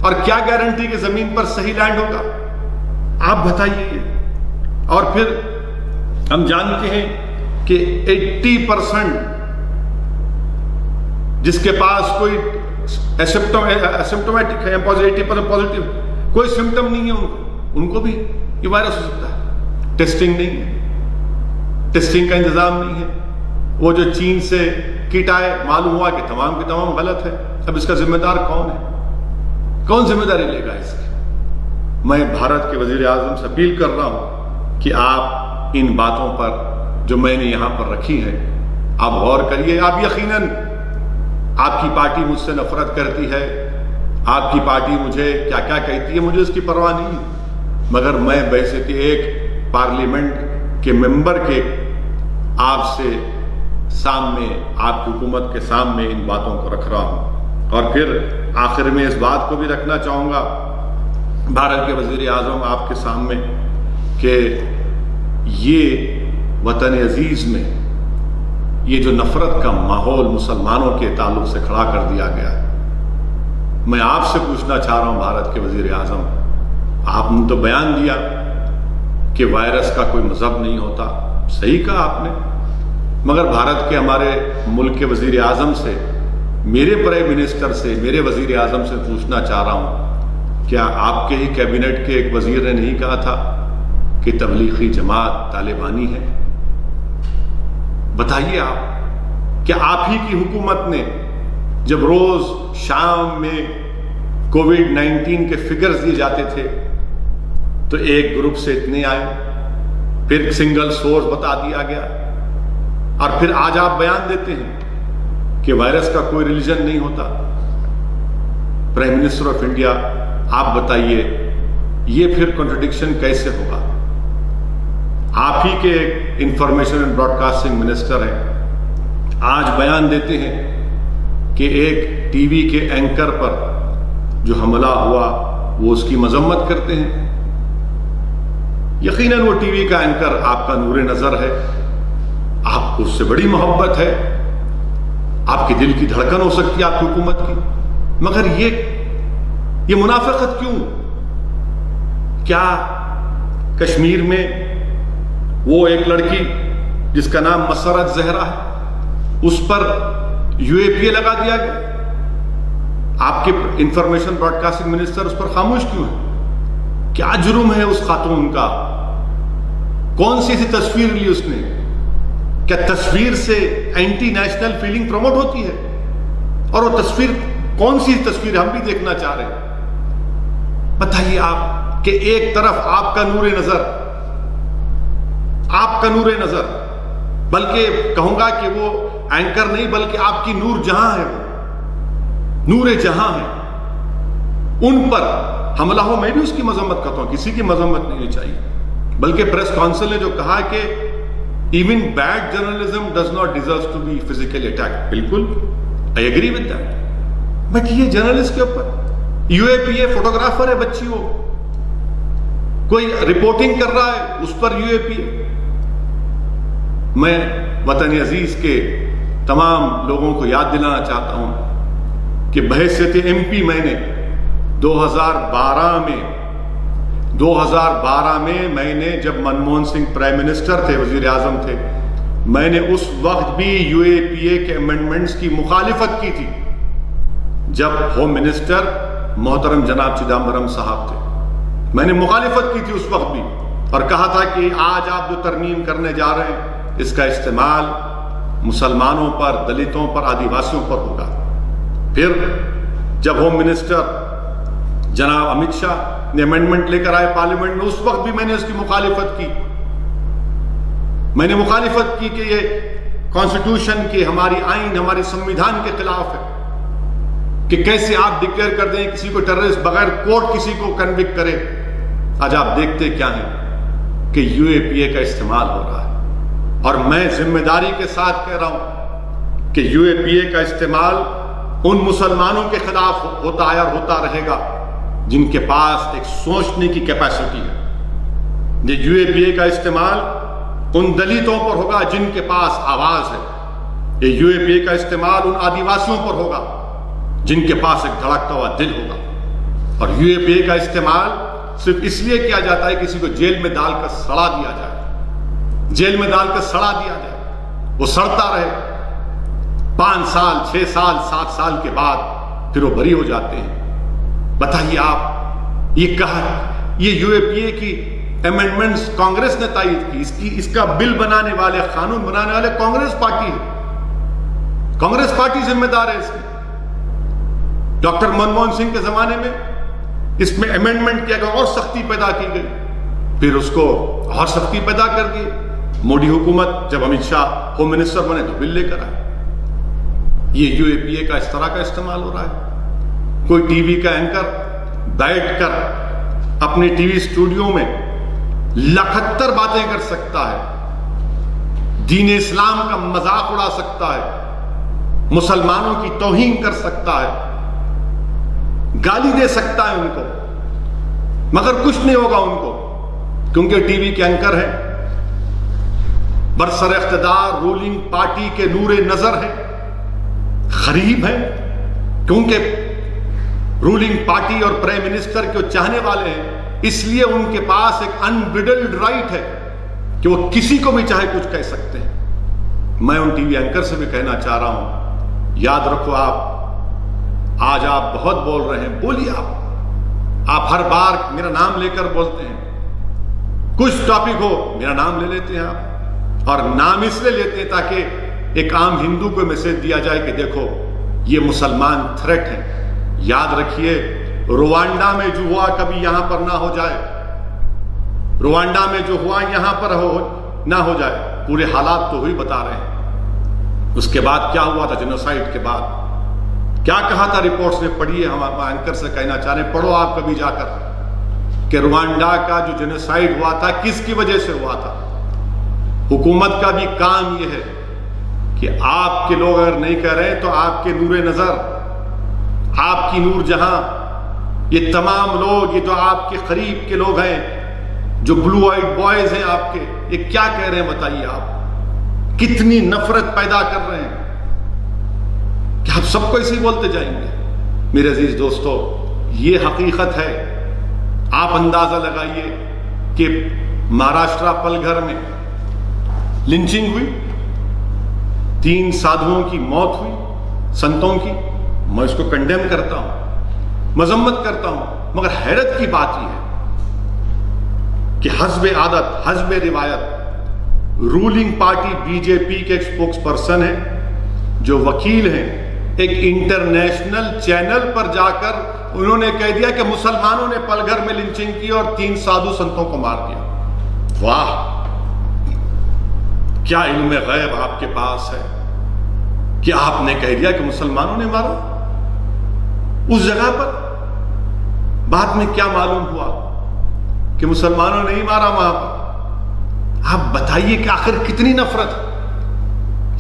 اور کیا گارنٹی کہ زمین پر صحیح لینڈ ہوگا, آپ بتائیے. اور پھر ہم جانتے ہیں کہ 80% جس کے پاس کوئی اسمپٹومیٹک ہے, 80% پازیٹیو, کوئی سمٹم نہیں ہے ان کو بھی یہ وائرس ہو سکتا ہے. ٹیسٹنگ نہیں ہے, ٹیسٹنگ کا انتظام نہیں ہے. وہ جو چین سے کٹ آئے, معلوم ہوا کہ تمام کے تمام غلط ہے. اب اس کا ذمہ دار کون ہے, کون ذمہ داری لے گا اس کی. میں بھارت کے وزیر اعظم سے اپیل کر رہا ہوں کہ آپ ان باتوں پر جو میں نے یہاں پر رکھی ہے آپ غور کریے. آپ یقیناً, آپ کی پارٹی مجھ سے نفرت کرتی ہے, آپ کی پارٹی مجھے کیا کیا کہتی ہے, مجھے اس کی پرواہ نہیں, مگر میں بحیثیت ایک پارلیمنٹ کے ممبر کے آپ سے سامنے, آپ کی حکومت کے سامنے ان باتوں کو رکھ رہا ہوں. اور پھر آخر میں اس بات کو بھی رکھنا چاہوں گا بھارت کے وزیر اعظم آپ کے سامنے کہ یہ وطن عزیز میں یہ جو نفرت کا ماحول مسلمانوں کے تعلق سے کھڑا کر دیا گیا ہے، میں آپ سے پوچھنا چاہ رہا ہوں بھارت کے وزیر اعظم، آپ نے تو بیان دیا کہ وائرس کا کوئی مذہب نہیں ہوتا، صحیح کہا آپ نے، مگر بھارت کے ہمارے ملک کے وزیر اعظم سے، میرے پرائم منسٹر سے، میرے وزیر اعظم سے پوچھنا چاہ رہا ہوں، کیا آپ کے ہی کیبنٹ کے ایک وزیر نے نہیں کہا تھا کہ تبلیغی جماعت طالبانی ہے؟ بتائیے آپ، کیا آپ ہی کی حکومت نے جب روز شام میں کووڈ-19 کے فگرز دیے جاتے تھے تو ایک گروپ سے اتنے آئے، پھر سنگل سورس بتا دیا گیا، اور پھر آج آپ بیان دیتے ہیں کہ وائرس کا کوئی ریلیجن نہیں ہوتا؟ پرائم منسٹر آف انڈیا، آپ بتائیے یہ پھر کنٹرڈکشن کیسے ہوگا؟ آپ ہی کے ایک information and broadcast minister ہیں، آج بیان دیتے ہیں کہ ایک ٹی وی کے اینکر پر جو حملہ ہوا وہ اس کی مذمت کرتے ہیں۔ یقیناً وہ ٹی وی کا اینکر آپ کا نور نظر ہے، آپ کو اس سے بڑی محبت ہے، آپ کے دل کی دھڑکن ہو سکتی ہے آپ کی حکومت کی، مگر یہ منافقت کیوں؟ کیا کشمیر میں وہ ایک لڑکی جس کا نام مسرت زہرا ہے، اس پر UAPA لگا دیا گیا؟ آپ کے انفارمیشن براڈ کاسٹنگ منسٹر اس پر خاموش کیوں ہے؟ کیا جرم ہے اس خاتون کا؟ کون سی ایسی تصویر لی اس نے؟ کیا تصویر سے اینٹی نیشنل فیلنگ پروموٹ ہوتی ہے؟ اور وہ تصویر کون سی تصویر ہم بھی دیکھنا چاہ رہے ہیں؟ بتائیے آپ کہ ایک طرف آپ کا نور نظر، بلکہ کہوں گا کہ وہ اینکر نہیں بلکہ آپ کی نور جہاں ہے، وہ نور جہاں ہے، ان پر حملہ ہو، میں بھی اس کی مذمت کرتا ہوں، کسی کی مذمت نہیں چاہیے، بلکہ پریس کونسل نے جو کہا کہ even bad journalism does not deserve to be physically attacked، بالکل I agree with that، but یہ جرنلسٹ کے اوپر UAPA، فوٹوگرافر ہے بچی، وہ کوئی رپورٹنگ کر رہا ہے اس پر UAPA۔ میں وطن عزیز کے تمام لوگوں کو یاد دلانا چاہتا ہوں کہ بحیثیت MP میں نے 2012 میں میں نے جب منموہن سنگھ پرائم منسٹر تھے، وزیر اعظم تھے، میں نے اس وقت بھی UAPA کے امینڈمنٹس کی مخالفت کی تھی، جب ہوم منسٹر محترم جناب چدمبرم صاحب تھے، میں نے مخالفت کی تھی اس وقت بھی، اور کہا تھا کہ آج آپ جو ترمیم کرنے جا رہے ہیں اس کا استعمال مسلمانوں پر، دلتوں پر، آدیواسیوں پر ہوگا۔ پھر جب ہوم منسٹر جناب امت شاہ نے امینڈمنٹ لے کر آئے پارلیمنٹ میں، اس وقت بھی میں نے اس کی مخالفت کی، میں نے مخالفت کی کہ یہ کانسٹیٹیوشن کی، ہماری آئین، ہماری سمویدھان کے خلاف ہے کہ کیسے آپ ڈکلیئر کر دیں کسی کو ٹیررسٹ بغیر کورٹ کسی کو کنوکٹ کرے۔ آج آپ دیکھتے کیا ہیں کہ UAPA کا استعمال ہو رہا ہے، اور میں ذمہ داری کے ساتھ کہہ رہا ہوں کہ UAPA کا استعمال ان مسلمانوں کے خلاف ہوتا ہے اور ہوتا رہے گا جن کے پاس ایک سوچنے کی کیپیسٹی ہے۔ یہ UAPA کا استعمال ان دلتوں پر ہوگا جن کے پاس آواز ہے، یہ UAPA کا استعمال ان آدیواسیوں پر ہوگا جن کے پاس ایک دھڑکتا ہوا دل ہوگا، اور UAPA کا استعمال صرف اس لیے کیا جاتا ہے کسی کو جیل میں ڈال کر سڑا دیا جائے، جیل میں ڈال کر سڑا دیا جائے، وہ سڑتا رہے 5 سال 6 سال 7 سال کے بعد پھر وہ بری ہو جاتے ہیں۔ بتائیے آپ، یہ کہا یہ UAPA کی امینڈمنٹس کانگریس نے تائید کی، اس کا بل بنانے والے، قانون بنانے والے کانگریس پارٹی ہے، کانگریس پارٹی ذمہ دار ہے اس کی۔ ڈاکٹر منموہن سنگھ کے زمانے میں اس میں امینڈمنٹ کیا گیا، اور سختی پیدا کی گئی، پھر اس کو اور سختی پیدا کر دی موڈی حکومت، جب امت شاہ ہوم منسٹر بنے تو بل لے کر آئے۔ یہ UAPA کا اس طرح کا استعمال ہو رہا ہے۔ کوئی ٹی وی کا اینکر بیٹھ کر اپنے ٹی وی اسٹوڈیو میں 71 باتیں کر سکتا ہے، دین اسلام کا مذاق اڑا سکتا ہے، مسلمانوں کی توہین کر سکتا ہے، گالی دے سکتا ہے ان کو، مگر کچھ نہیں ہوگا ان کو، کیونکہ ٹی وی کے اینکر ہیں۔ برسر اقتدار رولنگ پارٹی کے نور نظر ہے، غریب ہے کیونکہ رولنگ پارٹی اور پرائم منسٹر کے چاہنے والے ہیں، اس لیے ان کے پاس ایک انبریڈلڈ رائٹ ہے کہ وہ کسی کو بھی چاہے کچھ کہہ سکتے ہیں۔ میں ان ٹی وی اینکر سے بھی کہنا چاہ رہا ہوں، یاد رکھو آج آپ بہت بول رہے ہیں، بولیے آپ ہر بار میرا نام لے کر بولتے ہیں، کچھ ٹاپک ہو میرا نام لے لیتے ہیں آپ، اور نام اس لیے لیتے ہیں تاکہ ایک عام ہندو کو میسج دیا جائے کہ دیکھو یہ مسلمان تھریٹ ہیں۔ یاد رکھیے روانڈا میں جو ہوا کبھی یہاں پر نہ ہو جائے، روانڈا میں جو ہوا یہاں پر نہ ہو جائے، پورے حالات تو وہی بتا رہے ہیں۔ اس کے بعد کیا ہوا تھا جینوسائیڈ کے بعد، کیا کہا تھا رپورٹس میں، پڑھیے، ہم اینکر سے کہنا چاہ رہے ہیں پڑھو آپ کبھی جا کر کہ روانڈا کا جو جینوسائیڈ ہوا تھا کس کی وجہ سے ہوا تھا۔ حکومت کا بھی کام یہ ہے کہ آپ کے لوگ اگر نہیں کہہ رہے تو آپ کے نور نظر، آپ کی نور جہاں، یہ تمام لوگ، یہ جو آپ کے قریب کے لوگ ہیں، جو بلو آئیڈ بوائز ہیں آپ کے، یہ کیا کہہ رہے ہیں بتائیے، آپ کتنی نفرت پیدا کر رہے ہیں کہ آپ سب کو ایسے ہی بولتے جائیں گے۔ میرے عزیز دوستو، یہ حقیقت ہے۔ آپ اندازہ لگائیے کہ مہاراشٹرا پلگھر میں لنچنگ ہوئی، 3 سادھوؤں کی موت ہوئی، سنتوں کی۔ میں اس کو کنڈیم کرتا ہوں، مذمت کرتا ہوں، مگر حیرت کی بات یہ ہے کہ حسب عادت، حسب روایت، رولنگ پارٹی بی جے پی کے ایک اسپوکس پرسن ہیں جو وکیل ہیں، ایک انٹرنیشنل چینل پر جا کر انہوں نے کہہ دیا کہ مسلمانوں نے پلگھر میں لنچنگ کی اور 3 سادھو سنتوں کو مار دیا۔ واہ، کیا علم غیب آپ کے پاس ہے کہ آپ نے کہہ دیا کہ مسلمانوں نے مارا اس جگہ پر۔ بعد میں کیا معلوم ہوا کہ مسلمانوں نے ہی مارا وہاں پر۔ آپ بتائیے کہ آخر کتنی نفرت ہے۔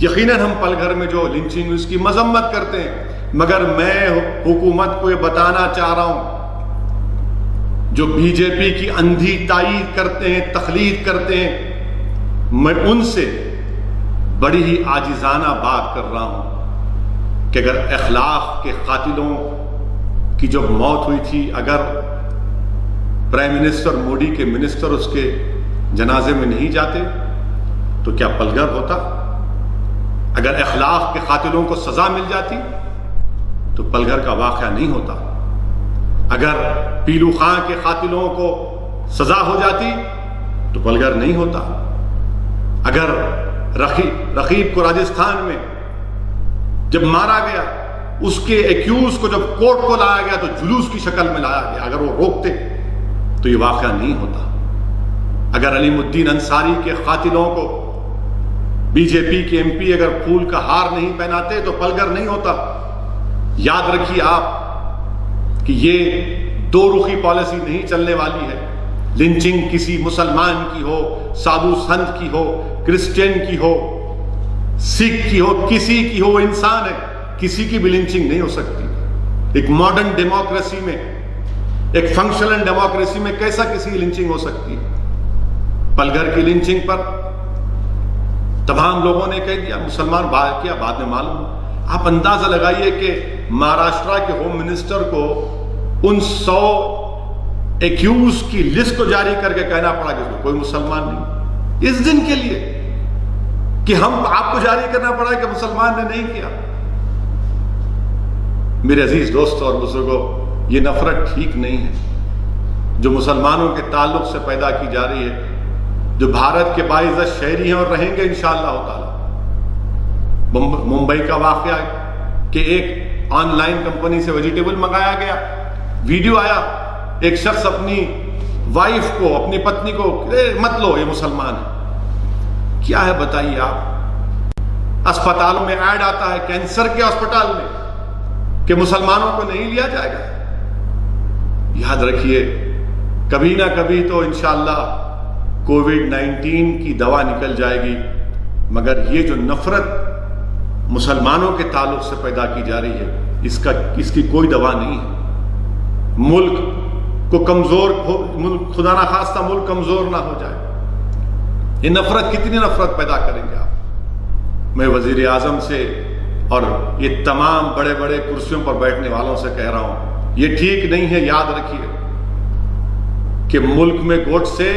یقیناً ہم پلگھر میں جو لنچنگ اس کی مذمت کرتے ہیں، مگر میں حکومت کو یہ بتانا چاہ رہا ہوں، جو بی جے پی کی اندھی تائید کرتے ہیں، تقلید کرتے ہیں، میں ان سے بڑی ہی عاجزانہ بات کر رہا ہوں کہ اگر اخلاق کے قاتلوں کی جب موت ہوئی تھی، اگر پرائم منسٹر مودی کے منسٹر اس کے جنازے میں نہیں جاتے تو کیا پلگھر ہوتا؟ اگر اخلاق کے قاتلوں کو سزا مل جاتی تو پلگھر کا واقعہ نہیں ہوتا۔ اگر پیلو خان کے قاتلوں کو سزا ہو جاتی تو پلگھر نہیں ہوتا۔ اگر رقیب کو راجستھان میں جب مارا گیا، اس کے ایکیوز کو جب کورٹ کو لایا گیا تو جلوس کی شکل میں لایا گیا، اگر وہ روکتے تو یہ واقعہ نہیں ہوتا۔ اگر علیم الدین انصاری کے قاتلوں کو بی جے پی کے ایم پی اگر پھول کا ہار نہیں پہناتے تو پلگھر نہیں ہوتا۔ یاد رکھیے آپ کہ یہ 2 رخی پالیسی نہیں چلنے والی ہے۔ لنچنگ کسی مسلمان کی ہو، سادھو سنت کی ہو، کرسچین کی ہو، سکھ کی ہو، کسی کی ہو، انسان ہے، کسی کی بھی لنچنگ نہیں ہو سکتی۔ ایک ماڈرن ڈیموکریسی میں، ایک فنکشنل ڈیموکریسی میں کیسا کسی کی لنچنگ ہو سکتی؟ پلگھر کی لنچنگ پر تمام لوگوں نے کہہ دیا مسلمان کیا، بعد میں معلوم۔ آپ اندازہ لگائیے کہ مہاراشٹرا کے ہوم منسٹر کو ان 100 ایکیوز کی لسٹ کو جاری کر کے کہنا پڑا کہ اس میں کوئی مسلمان نہیں، اس دن کے لیے کہ ہم آپ کو جاری کرنا پڑا کہ مسلمان نے نہیں کیا۔ میرے عزیز دوستوں اور بزرگوں، یہ نفرت ٹھیک نہیں ہے جو مسلمانوں کے تعلق سے پیدا کی جا رہی ہے، جو بھارت کے باعزت شہری ہیں اور رہیں گے انشاءاللہ تعالی۔ ممبئی کا واقعہ ہے کہ ایک آن لائن کمپنی سے ویجیٹیبل منگایا گیا، ویڈیو آیا، ایک شخص اپنی وائف کو، اپنی پتنی کو مت لو یہ مسلمان ہے۔ کیا ہے بتائیے آپ؟ اسپتالوں میں ایڈ آتا ہے، کینسر کے اسپتال میں، کہ مسلمانوں کو نہیں لیا جائے گا۔ یاد رکھیے کبھی نہ کبھی تو انشاءاللہ کووڈ-19 کی دوا نکل جائے گی، مگر یہ جو نفرت مسلمانوں کے تعلق سے پیدا کی جا رہی ہے، اس کی کوئی دوا نہیں ہے۔ ملک کو کمزور، خدا نہ خواستہ ملک کمزور نہ ہو جائے، یہ نفرت کتنی نفرت پیدا کریں گے آپ؟ میں وزیر اعظم سے اور یہ تمام بڑے بڑے کرسیوں پر بیٹھنے والوں سے کہہ رہا ہوں، یہ ٹھیک نہیں ہے. یاد رکھیے کہ ملک میں گوڈسے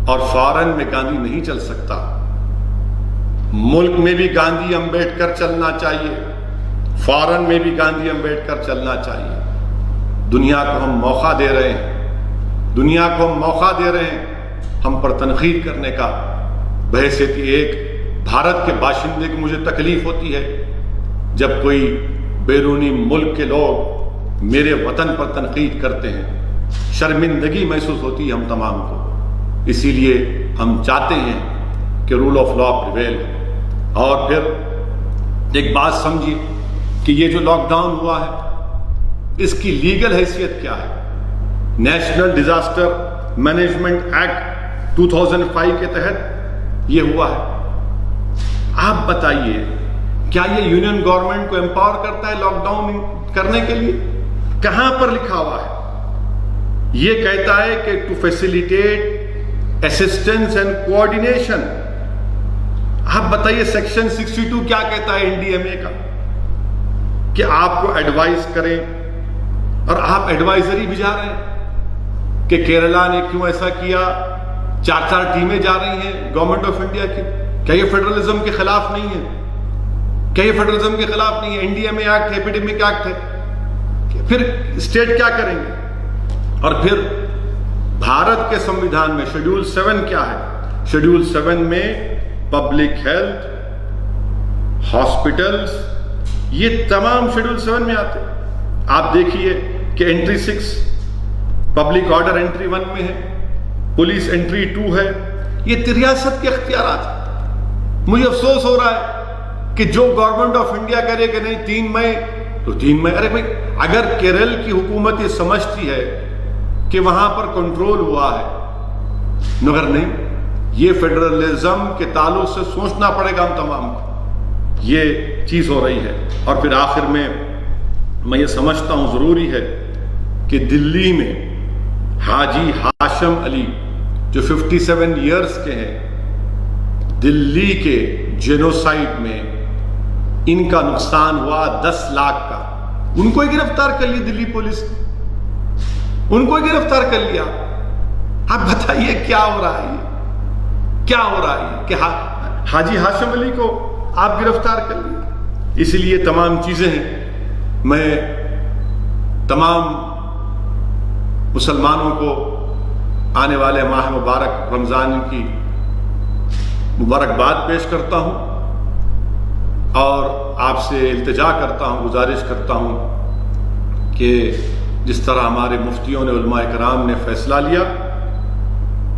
اور فارن میں گاندھی نہیں چل سکتا. ملک میں بھی گاندھی امبیڈکر چلنا چاہیے، فارن میں بھی گاندھی امبیڈکر چلنا چاہیے. دنیا کو ہم موقع دے رہے ہیں، دنیا کو ہم موقع دے رہے ہیں ہم پر تنقید کرنے کا. بحیثیت ایک بھارت کے باشندے کو مجھے تکلیف ہوتی ہے جب کوئی بیرونی ملک کے لوگ میرے وطن پر تنقید کرتے ہیں. شرمندگی محسوس ہوتی ہے ہم تمام کو. اسی لیے ہم چاہتے ہیں کہ رول آف لا پریویل. اور پھر ایک بات سمجھیے کہ یہ جو لاک ڈاؤن ہوا ہے اس کی لیگل حیثیت کیا ہے؟ نیشنل ڈیزاسٹر مینجمنٹ ایکٹ 2005 کے تحت یہ ہوا ہے. آپ بتائیے کیا یہ یونین گورنمنٹ کو امپاور کرتا ہے لاک ڈاؤن کرنے کے لیے؟ کہاں پر لکھا ہوا ہے؟ یہ کہتا ہے کہ to facilitate assistance and coordination. آپ بتائیے سیکشن 62 کیا کہتا ہے NDMA کا؟ کہ آپ کو ایڈوائز کریں، اور آپ ایڈوائزری بھی جا رہے ہیں کہ کیرلا نے کیوں ایسا کیا. 4 ٹیمیں جا رہی ہیں گورنمنٹ آف انڈیا کی. کیا یہ فیڈرلزم کے خلاف نہیں ہے؟ کیا یہ فیڈرلزم کے خلاف نہیں ہے؟ NDMA ایکٹ ہے، ایپیڈیمک ایکٹ ہے. پھر اسٹیٹ کیا کریں گے؟ اور پھر بھارت کے سمویدھان میں شیڈول 7 کیا ہے؟ شیڈول 7 میں پبلک ہیلتھ، ہاسپٹلز، یہ تمام شیڈول 7 میں آتے. آپ دیکھیے کہ انٹری 6 پبلک آرڈر انٹری 1 میں ہے، پولیس انٹری 2 ہے. یہ ریاست کے اختیارات ہیں. مجھے افسوس ہو رہا ہے کہ جو گورنمنٹ آف انڈیا کرے کہ نہیں 3 مئی تو 3 مئی. ارے بھائی اگر کیرل کی حکومت یہ سمجھتی ہے کہ وہاں پر کنٹرول ہوا ہے، مگر نہیں، یہ فیڈرلزم کے تعلق سے سوچنا پڑے گا ہم تمام کو. یہ چیز ہو رہی ہے. اور پھر آخر میں یہ سمجھتا ہوں ضروری ہے کہ دلی میں حاجی ہاشم علی جو 57 ایئرز کے ہیں، دلی کے جینوسائیڈ میں ان کا نقصان ہوا 10 لاکھ کا. ان کو ہی گرفتار کر لی دلی پولیس نے، ان کو ہی گرفتار کر لیا. آپ بتائیے کیا ہو رہا ہے؟ کیا ہو رہا ہے کہ حاجی ہاشم علی کو آپ گرفتار کر لیے؟ اسی لیے تمام چیزیں ہیں. میں تمام مسلمانوں کو آنے والے ماہ مبارک رمضان کی مبارکباد پیش کرتا ہوں، اور آپ سے التجا کرتا ہوں، گزارش کرتا ہوں کہ جس طرح ہمارے مفتیوں نے، علماء کرام نے فیصلہ لیا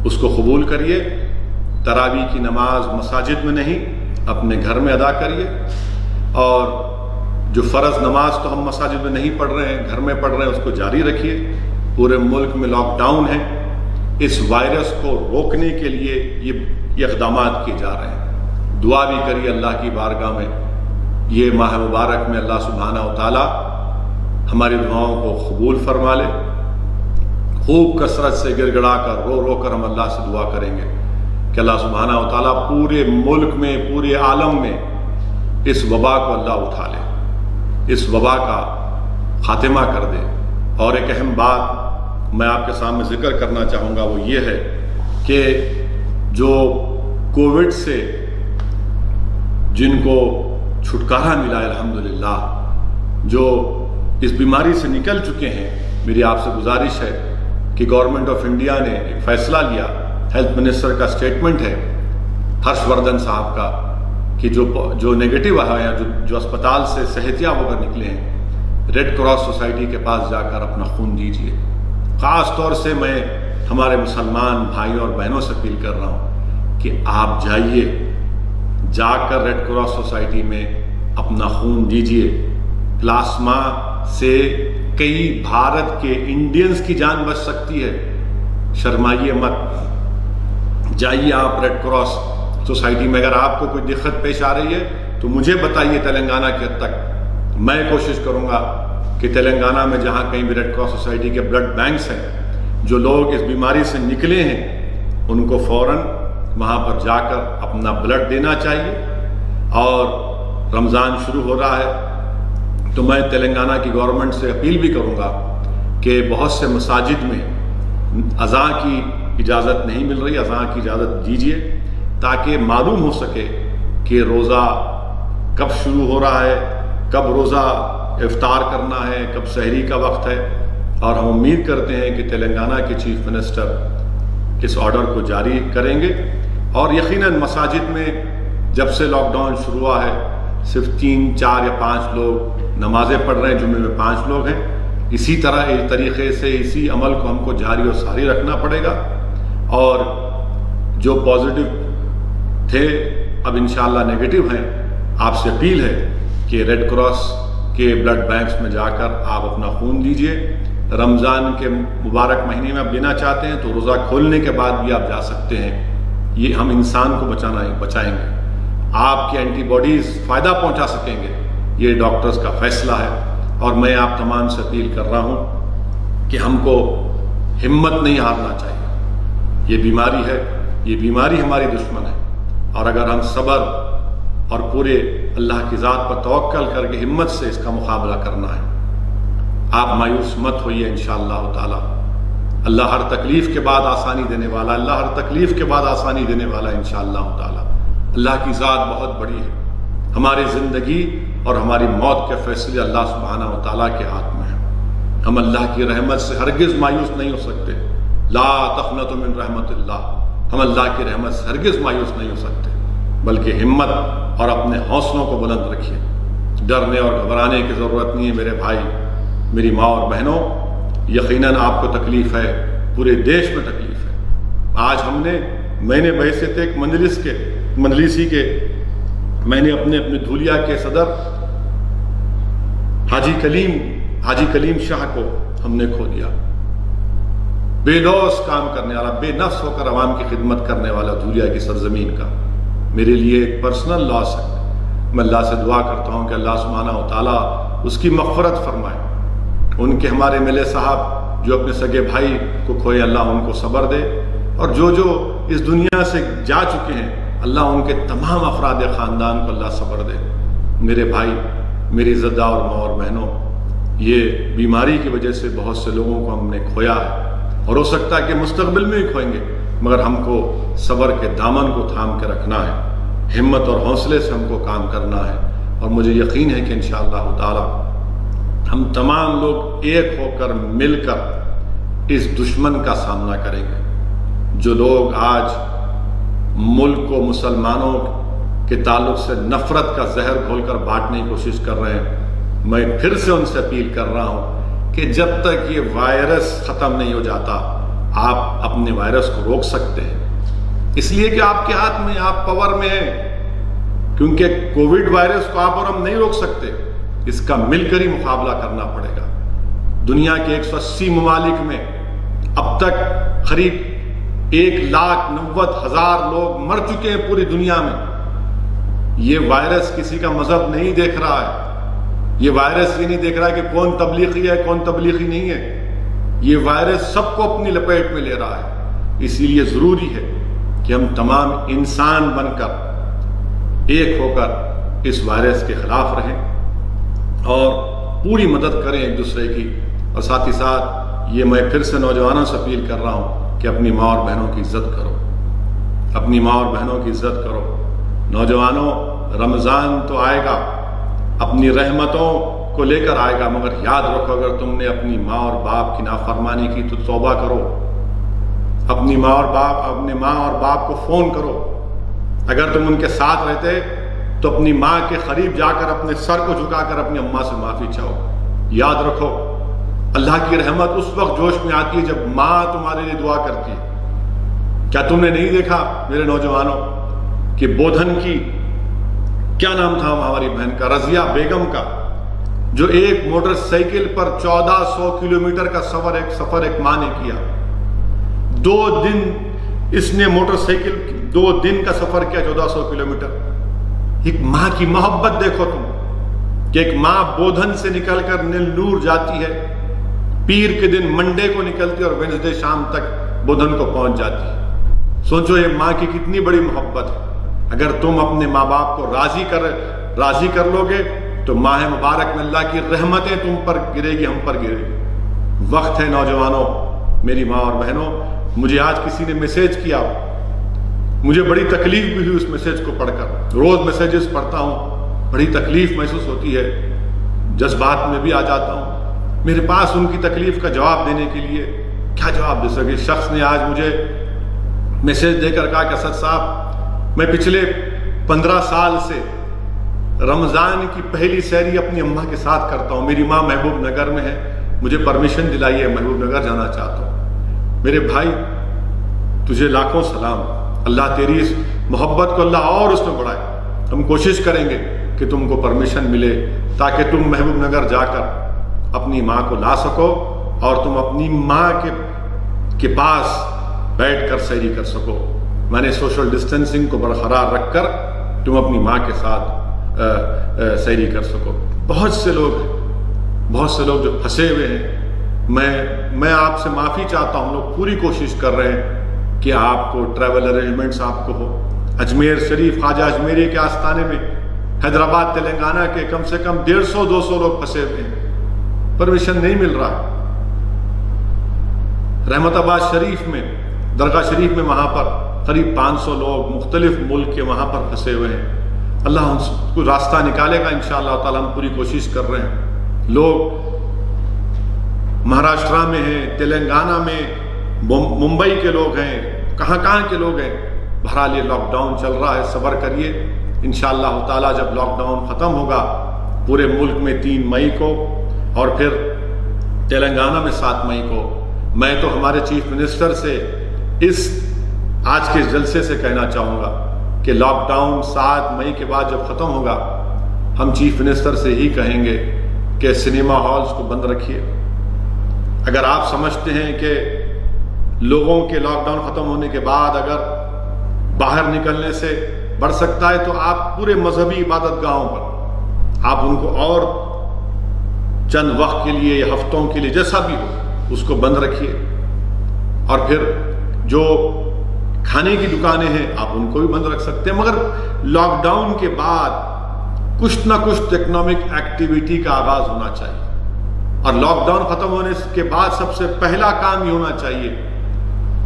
اس کو قبول کریے. تراویح کی نماز مساجد میں نہیں، اپنے گھر میں ادا کریے. اور جو فرض نماز تو ہم مساجد میں نہیں پڑھ رہے ہیں، گھر میں پڑھ رہے ہیں، اس کو جاری رکھیے. پورے ملک میں لاک ڈاؤن ہے. اس وائرس کو روکنے کے لیے یہ اقدامات کیے جا رہے ہیں. دعا بھی کریے اللہ کی بارگاہ میں یہ ماہ مبارک میں اللہ سبحانہ و تعالی ہماری دعاؤں کو قبول فرما لے. خوب کثرت سے گڑ گڑا کر رو رو کر ہم اللہ سے دعا کریں گے کہ اللہ سبحانہ و تعالیٰ پورے ملک میں، پورے عالم میں اس وبا کو اللہ اٹھا لے، اس وبا کا خاتمہ کر دے. اور ایک اہم بات میں آپ کے سامنے ذکر کرنا چاہوں گا، وہ یہ ہے کہ جو کووڈ سے جن کو چھٹکارا ملا الحمدللہ، جو اس بیماری سے نکل چکے ہیں، میری آپ سے گزارش ہے کہ گورنمنٹ آف انڈیا نے ایک فیصلہ لیا. ہیلتھ منسٹر کا سٹیٹمنٹ ہے ہرش وردھن صاحب کا کہ جو نیگیٹو ہے یا جو اسپتال سے صحت یاب ہو کر نکلے ہیں، ریڈ کراس سوسائٹی کے پاس جا کر اپنا خون دیجیے. خاص طور سے میں ہمارے مسلمان بھائیوں اور بہنوں سے اپیل کر رہا ہوں کہ آپ جائیے، جا کر ریڈ کراس سوسائٹی میں اپنا خون دیجیے. پلاسما سے کئی بھارت کے انڈینز کی جان بچ سکتی ہے. شرمائیے مت، جائیے آپ ریڈ کراس سوسائٹی میں. اگر آپ کو کوئی دقت پیش آ رہی ہے تو مجھے بتائیے تلنگانہ کے حد تک. میں کوشش کروں گا کہ تلنگانہ میں جہاں کہیں بھی ریڈ کراس سوسائٹی کے بلڈ بینکس ہیں، جو لوگ اس بیماری سے نکلے ہیں ان کو فوراً وہاں پر جا کر اپنا بلڈ دینا چاہیے۔ اور رمضان شروع ہو رہا ہے تو میں تلنگانہ کی گورنمنٹ سے اپیل بھی کروں گا کہ بہت سے مساجد میں اذان کی اجازت نہیں مل رہی، اذان کی اجازت دیجیے تاکہ معلوم ہو سکے کہ روزہ کب شروع ہو رہا ہے، کب روزہ افطار کرنا ہے، کب سحری کا وقت ہے۔ اور ہم امید کرتے ہیں کہ تلنگانہ کے چیف منسٹر اس آرڈر کو جاری کریں گے، اور یقیناً مساجد میں جب سے لاک ڈاؤن شروع ہوا ہے صرف 3، 4 یا 5 لوگ نمازیں پڑھ رہے ہیں، جمعے میں 5 لوگ ہیں۔ اسی طرح اس طریقے سے اسی عمل کو ہم کو جاری و ساری رکھنا پڑے گا، اور جو پازیٹیو تھے اب انشاءاللہ نگیٹو ہیں، آپ سے اپیل ہے کہ ریڈ کراس کے بلڈ بینکس میں جا کر آپ اپنا خون دیجیے۔ رمضان کے مبارک مہینے میں آپ دینا چاہتے ہیں تو روزہ کھولنے کے بعد بھی آپ جا سکتے ہیں، یہ ہم انسان کو بچائیں گے، آپ کی اینٹی باڈیز فائدہ پہنچا سکیں گے، یہ ڈاکٹرز کا فیصلہ ہے۔ اور میں آپ تمام سے اپیل کر رہا ہوں کہ ہم کو ہمت نہیں ہارنا چاہیے، یہ بیماری ہے، یہ بیماری ہماری دشمن ہے، اور اگر ہم صبر اور پورے اللہ کی ذات پر توکل کر کے ہمت سے اس کا مقابلہ کرنا ہے، آپ مایوس مت ہوئیے انشاءاللہ تعالی۔ اللہ ہر تکلیف کے بعد آسانی دینے والا، اللہ ہر تکلیف کے بعد آسانی دینے والا انشاءاللہ تعالی۔ اللہ کی ذات بہت بڑی ہے، ہماری زندگی اور ہماری موت کے فیصلے اللہ سبحانہ و تعالیٰ کے ہاتھ میں ہیں۔ ہم اللہ کی رحمت سے ہرگز مایوس نہیں ہو سکتے، لا تقنطوا من رحمت اللہ، ہم اللہ کی رحمت سے ہرگز مایوس نہیں ہو سکتے، بلکہ ہمت اور اپنے حوصلوں کو بلند رکھیے۔ ڈرنے اور گھبرانے کی ضرورت نہیں ہے میرے بھائی، میری ماں اور بہنوں، یقیناً آپ کو تکلیف ہے، پورے دیش میں تکلیف ہے۔ آج میں نے بحیثیت ایک مجلسی کے میں نے اپنے دھولیا کے صدر حاجی کلیم شاہ کو ہم نے کھو دیا، بے لوث کام کرنے والا، بے نفس ہو کر عوام کی خدمت کرنے والا دھولیا کی سرزمین کا میرے لیے ایک پرسنل لاس ہے۔ میں اللہ سے دعا کرتا ہوں کہ اللہ سبحانہ و تعالیٰ اس کی مغفرت فرمائے، ان کے ہمارے ملے صاحب جو اپنے سگے بھائی کو کھوئے، اللہ ان کو صبر دے، اور جو اس دنیا سے جا چکے ہیں اللہ ان کے تمام افراد خاندان کو اللہ صبر دے۔ میرے بھائی، میری عزت دار ماں اور بہنوں، یہ بیماری کی وجہ سے بہت سے لوگوں کو ہم نے کھویا ہے، اور ہو سکتا ہے کہ مستقبل میں بھی کھوئیں گے، مگر ہم کو صبر کے دامن کو تھام کے رکھنا ہے، ہمت اور حوصلے سے ہم کو کام کرنا ہے، اور مجھے یقین ہے کہ انشاءاللہ تعالی ہم تمام لوگ ایک ہو کر مل کر اس دشمن کا سامنا کریں گے۔ جو لوگ آج ملک کو مسلمانوں کے تعلق سے نفرت کا زہر گھول کر بانٹنے کی کوشش کر رہے ہیں، میں پھر سے ان سے اپیل کر رہا ہوں کہ جب تک یہ وائرس ختم نہیں ہو جاتا آپ اپنے وائرس کو روک سکتے ہیں، اس لیے کہ آپ کے ہاتھ میں، آپ پاور میں ہیں، کیونکہ کووڈ وائرس کو آپ اور ہم نہیں روک سکتے، اس کا مل کر ہی مقابلہ کرنا پڑے گا۔ دنیا کے 180 ممالک میں اب تک قریب 1,90,000 لوگ مر چکے ہیں پوری دنیا میں۔ یہ وائرس کسی کا مذہب نہیں دیکھ رہا ہے، یہ وائرس یہ نہیں دیکھ رہا ہے کہ کون تبلیغی ہے کون تبلیغی نہیں ہے، یہ وائرس سب کو اپنی لپیٹ میں لے رہا ہے۔ اسی لیے ضروری ہے کہ ہم تمام انسان بن کر ایک ہو کر اس وائرس کے خلاف رہیں اور پوری مدد کریں ایک دوسرے کی، اور ساتھ ہی ساتھ یہ میں پھر سے نوجوانوں سے اپیل کر رہا ہوں کہ اپنی ماں اور بہنوں کی عزت کرو، اپنی ماں اور بہنوں کی عزت کرو۔ نوجوانوں، رمضان تو آئے گا، اپنی رحمتوں کو لے کر آئے گا، مگر یاد رکھو اگر تم نے اپنی ماں اور باپ کی نافرمانی کی تو توبہ کرو، اپنی ماں اور باپ کو فون کرو، اگر تم ان کے ساتھ رہتے تو اپنی ماں کے قریب جا کر اپنے سر کو جھکا کر اپنی اماں سے معافی چاہو۔ یاد رکھو اللہ کی رحمت اس وقت جوش میں آتی ہے جب ماں تمہارے لیے دعا کرتی ہے۔ کیا تم نے نہیں دیکھا میرے نوجوانوں کہ بودھن کی کیا نام تھا ہماری بہن کا، رضیہ بیگم کا، جو ایک موٹر سائیکل پر 1400 کلومیٹر کا سفر ایک ماں نے کیا۔ 2 دن اس نے موٹر سائیکل 2 دن کا سفر کیا، 1400 کلومیٹر۔ ایک ماں کی محبت دیکھو تم، کہ ایک ماں بودھن سے نکل کر نیلور جاتی ہے، پیر کے دن منڈے کو نکلتی اور وینسڈے شام تک بودھن کو پہنچ جاتی ہے۔ سوچو یہ ماں کی کتنی بڑی محبت ہے. اگر تم اپنے ماں باپ کو راضی کر لو گے تو ماہ مبارک میں اللہ کی رحمتیں تم پر گرے گی، ہم پر گرے گی. وقت ہے نوجوانوں، میری ماں اور بہنوں، مجھے آج کسی نے میسیج کیا، مجھے بڑی تکلیف بھی ہوئی اس میسیج کو پڑھ کر. روز میسیجز پڑھتا ہوں، بڑی تکلیف محسوس ہوتی ہے، جذبات میں بھی آ جاتا ہوں. میرے پاس ان کی تکلیف کا جواب دینے کے لیے کیا جواب دے سکے. شخص نے آج مجھے میسیج دے کر کہا کہ اسد صاحب میں پچھلے 15 سال سے رمضان کی پہلی سحری اپنی اماں کے ساتھ کرتا ہوں. میری ماں محبوب نگر میں ہے، مجھے پرمیشن دلائی ہے، محبوب نگر جانا چاہتا ہوں. میرے بھائی تجھے لاکھوں سلام، اللہ تیری اس محبت کو اللہ اور اس میں بڑھائے. ہم کوشش کریں گے کہ تم کو پرمیشن ملے تاکہ تم محبوب نگر جا کر اپنی ماں کو لا سکو اور تم اپنی ماں کے پاس بیٹھ کر سحری کر سکو. میں نے سوشل ڈسٹینسنگ کو برقرار رکھ کر تم اپنی ماں کے ساتھ سحری کر سکو. بہت سے لوگ جو پھنسے ہوئے ہیں، میں آپ سے معافی چاہتا ہوں. لوگ پوری کوشش کر رہے ہیں کہ آپ کو ٹریول ارینجمنٹس آپ کو ہو. اجمیر شریف خواجہ اجمیری کے آستانے میں حیدرآباد تلنگانہ کے کم سے کم 150-200 لوگ پھنسے ہوئے ہیں، پرمیشن نہیں مل رہا. رحمت آباد شریف میں، درگاہ شریف میں، وہاں پر قریب 500 لوگ مختلف ملک کے وہاں پر پھنسے ہوئے ہیں. اللہ ہم کو راستہ نکالے گا انشاءاللہ تعالی. ہم پوری کوشش کر رہے ہیں. لوگ مہاراشٹرا میں ہیں، تلنگانہ میں، ممبئی کے لوگ ہیں، کہاں کے لوگ ہیں. بہرحال یہ لاک ڈاؤن چل رہا ہے، صبر کریے. انشاءاللہ تعالی جب لاک ڈاؤن ختم ہوگا پورے ملک میں 3 مئی کو اور پھر تلنگانہ میں 7 مئی کو، میں تو ہمارے چیف منسٹر سے اس آج کے جلسے سے کہنا چاہوں گا کہ لاک ڈاؤن 7 مئی کے بعد جب ختم ہوگا ہم چیف منسٹر سے ہی کہیں گے کہ سنیما ہالز کو بند رکھیے. اگر آپ سمجھتے ہیں کہ لوگوں کے لاک ڈاؤن ختم ہونے کے بعد اگر باہر نکلنے سے بڑھ سکتا ہے تو آپ پورے مذہبی عبادت گاہوں پر آپ ان کو اور چند وقت کے لیے یا ہفتوں کے لیے جیسا بھی ہو اس کو بند رکھیے. اور پھر جو کھانے کی دکانیں ہیں آپ ان کو بھی بند رکھ سکتے ہیں. مگر لاک ڈاؤن کے بعد کچھ نہ کچھ اکنامک ایکٹیویٹی کا آغاز ہونا چاہیے. اور لاک ڈاؤن ختم ہونے کے بعد سب سے پہلا کام یہ ہونا چاہیے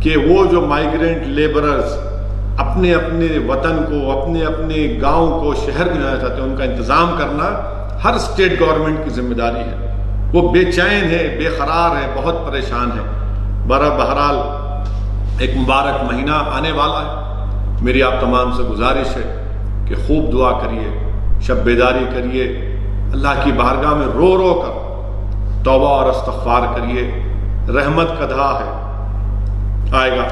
کہ وہ جو مائیگرینٹ لیبررز اپنے وطن کو، اپنے گاؤں کو، شہر کو جانا چاہتے ہیں، ان کا انتظام کرنا ہر اسٹیٹ گورنمنٹ کی ذمہ داری ہے. وہ بے چین ہے، بے قرار ہے، بہت پریشان ہے. بہرحال ایک مبارک مہینہ آنے والا ہے. میری آپ تمام سے گزارش ہے کہ خوب دعا کریے، شب بیداری کریے، اللہ کی بارگاہ میں رو رو کر توبہ اور استغفار کریے. رحمت کا دہا ہے، آئے گا.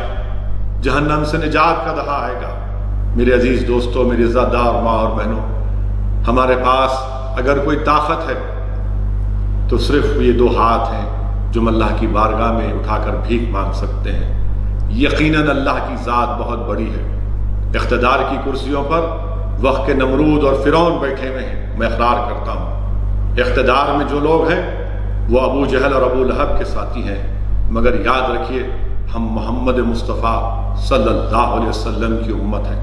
جہنم سے نجات کا دہا آئے گا. میرے عزیز دوستوں، میری عزت دار ماں اور بہنوں، ہمارے پاس اگر کوئی طاقت ہے تو صرف یہ 2 ہاتھ ہیں جو ہم اللہ کی بارگاہ میں اٹھا کر بھیک مانگ سکتے ہیں. یقیناً اللہ کی ذات بہت بڑی ہے. اقتدار کی کرسیوں پر وقت کے نمرود اور فرعون بیٹھے ہوئے ہیں. میں اقرار کرتا ہوں اقتدار میں جو لوگ ہیں وہ ابو جہل اور ابو لہب کے ساتھی ہیں. مگر یاد رکھیے ہم محمد مصطفیٰ صلی اللہ علیہ وسلم کی امت ہیں.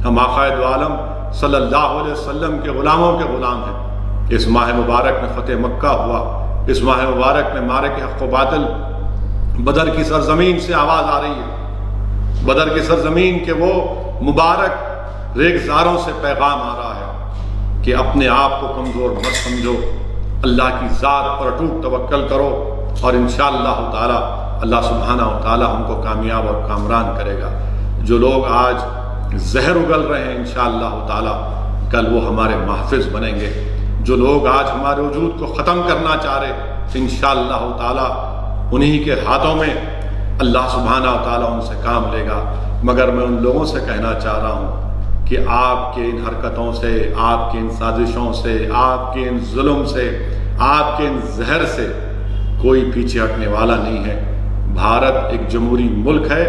ہم آقا دو عالم صلی اللہ علیہ وسلم کے غلاموں کے غلام ہیں. اس ماہ مبارک میں فتح مکہ ہوا. اس ماہ مبارک میں مارک حق و باطل بدر کی سرزمین سے آواز آ رہی ہے. بدر کی سرزمین کے وہ مبارک ریگزاروں سے پیغام آ رہا ہے کہ اپنے آپ کو کمزور مت سمجھو، اللہ کی ذات پر اٹوٹ توکل کرو اور انشاءاللہ تعالی اللہ سبحانہ و تعالی ہم کو کامیاب اور کامران کرے گا. جو لوگ آج زہر اگل رہے ہیں انشاءاللہ تعالی کل وہ ہمارے محافظ بنیں گے. جو لوگ آج ہمارے وجود کو ختم کرنا چاہ رہے انشاءاللہ تعالی انہی کے ہاتھوں میں اللہ سبحانہ و تعالی ان سے کام لے گا. مگر میں ان لوگوں سے کہنا چاہ رہا ہوں کہ آپ کے ان حرکتوں سے، آپ کے ان سازشوں سے، آپ کے ان ظلم سے، آپ کے ان زہر سے کوئی پیچھے ہٹنے والا نہیں ہے. بھارت ایک جمہوری ملک ہے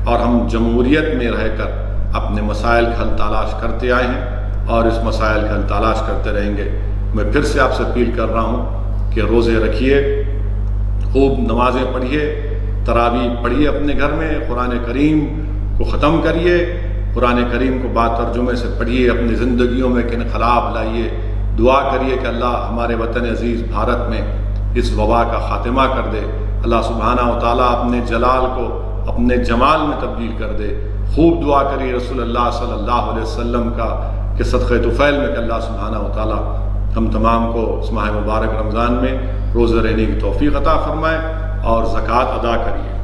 اور ہم جمہوریت میں رہ کر اپنے مسائل کا حل تلاش کرتے آئے ہیں اور اس مسائل کا حل تلاش کرتے رہیں گے. میں پھر سے آپ سے اپیل کر رہا ہوں کہ روزے رکھیے، خوب نمازیں پڑھیے، تراویح پڑھیے اپنے گھر میں، قرآن کریم کو ختم کریے، قرآن کریم کو ترجمے سے پڑھیے، اپنی زندگیوں میں انقلاب لائیے، دعا کریے کہ اللہ ہمارے وطن عزیز بھارت میں اس وبا کا خاتمہ کر دے، اللہ سبحانہ و تعالیٰ اپنے جلال کو اپنے جمال میں تبدیل کر دے۔ خوب دعا کریے رسول اللہ صلی اللہ علیہ وسلم کا کہ صدقہ طفیل میں کہ اللہ سبحانہ و تعالیٰ ہم تمام کو اس ماہ مبارک رمضان میں روزہ رہنے کی توفیق عطا فرمائے۔ اور زکوٰۃ ادا کریے،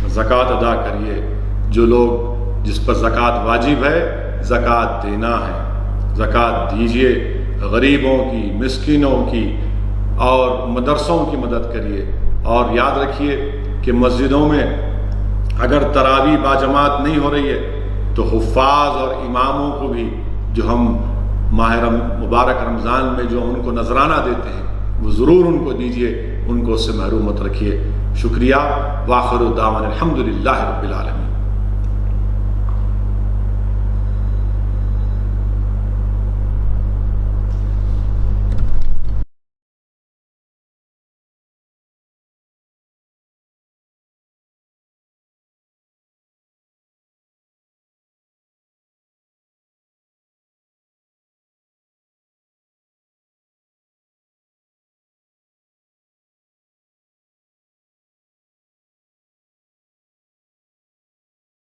زکوٰۃ ادا کریے۔ جو لوگ جس پر زکوٰۃ واجب ہے زکوٰۃ دینا ہے، زکوٰۃ دیجیے، غریبوں کی، مسکینوں کی اور مدرسوں کی مدد کریے۔ اور یاد رکھیے کہ مسجدوں میں اگر تراویح باجماعت نہیں ہو رہی ہے تو حفاظ اور اماموں کو بھی جو ہم ماہ مبارک رمضان میں جو ان کو نذرانہ دیتے ہیں وہ ضرور ان کو دیجیے، ان کو اس سے محروم مت رکھیے۔ شکریہ۔ وآخر دعوانا الحمدللہ رب العالمین۔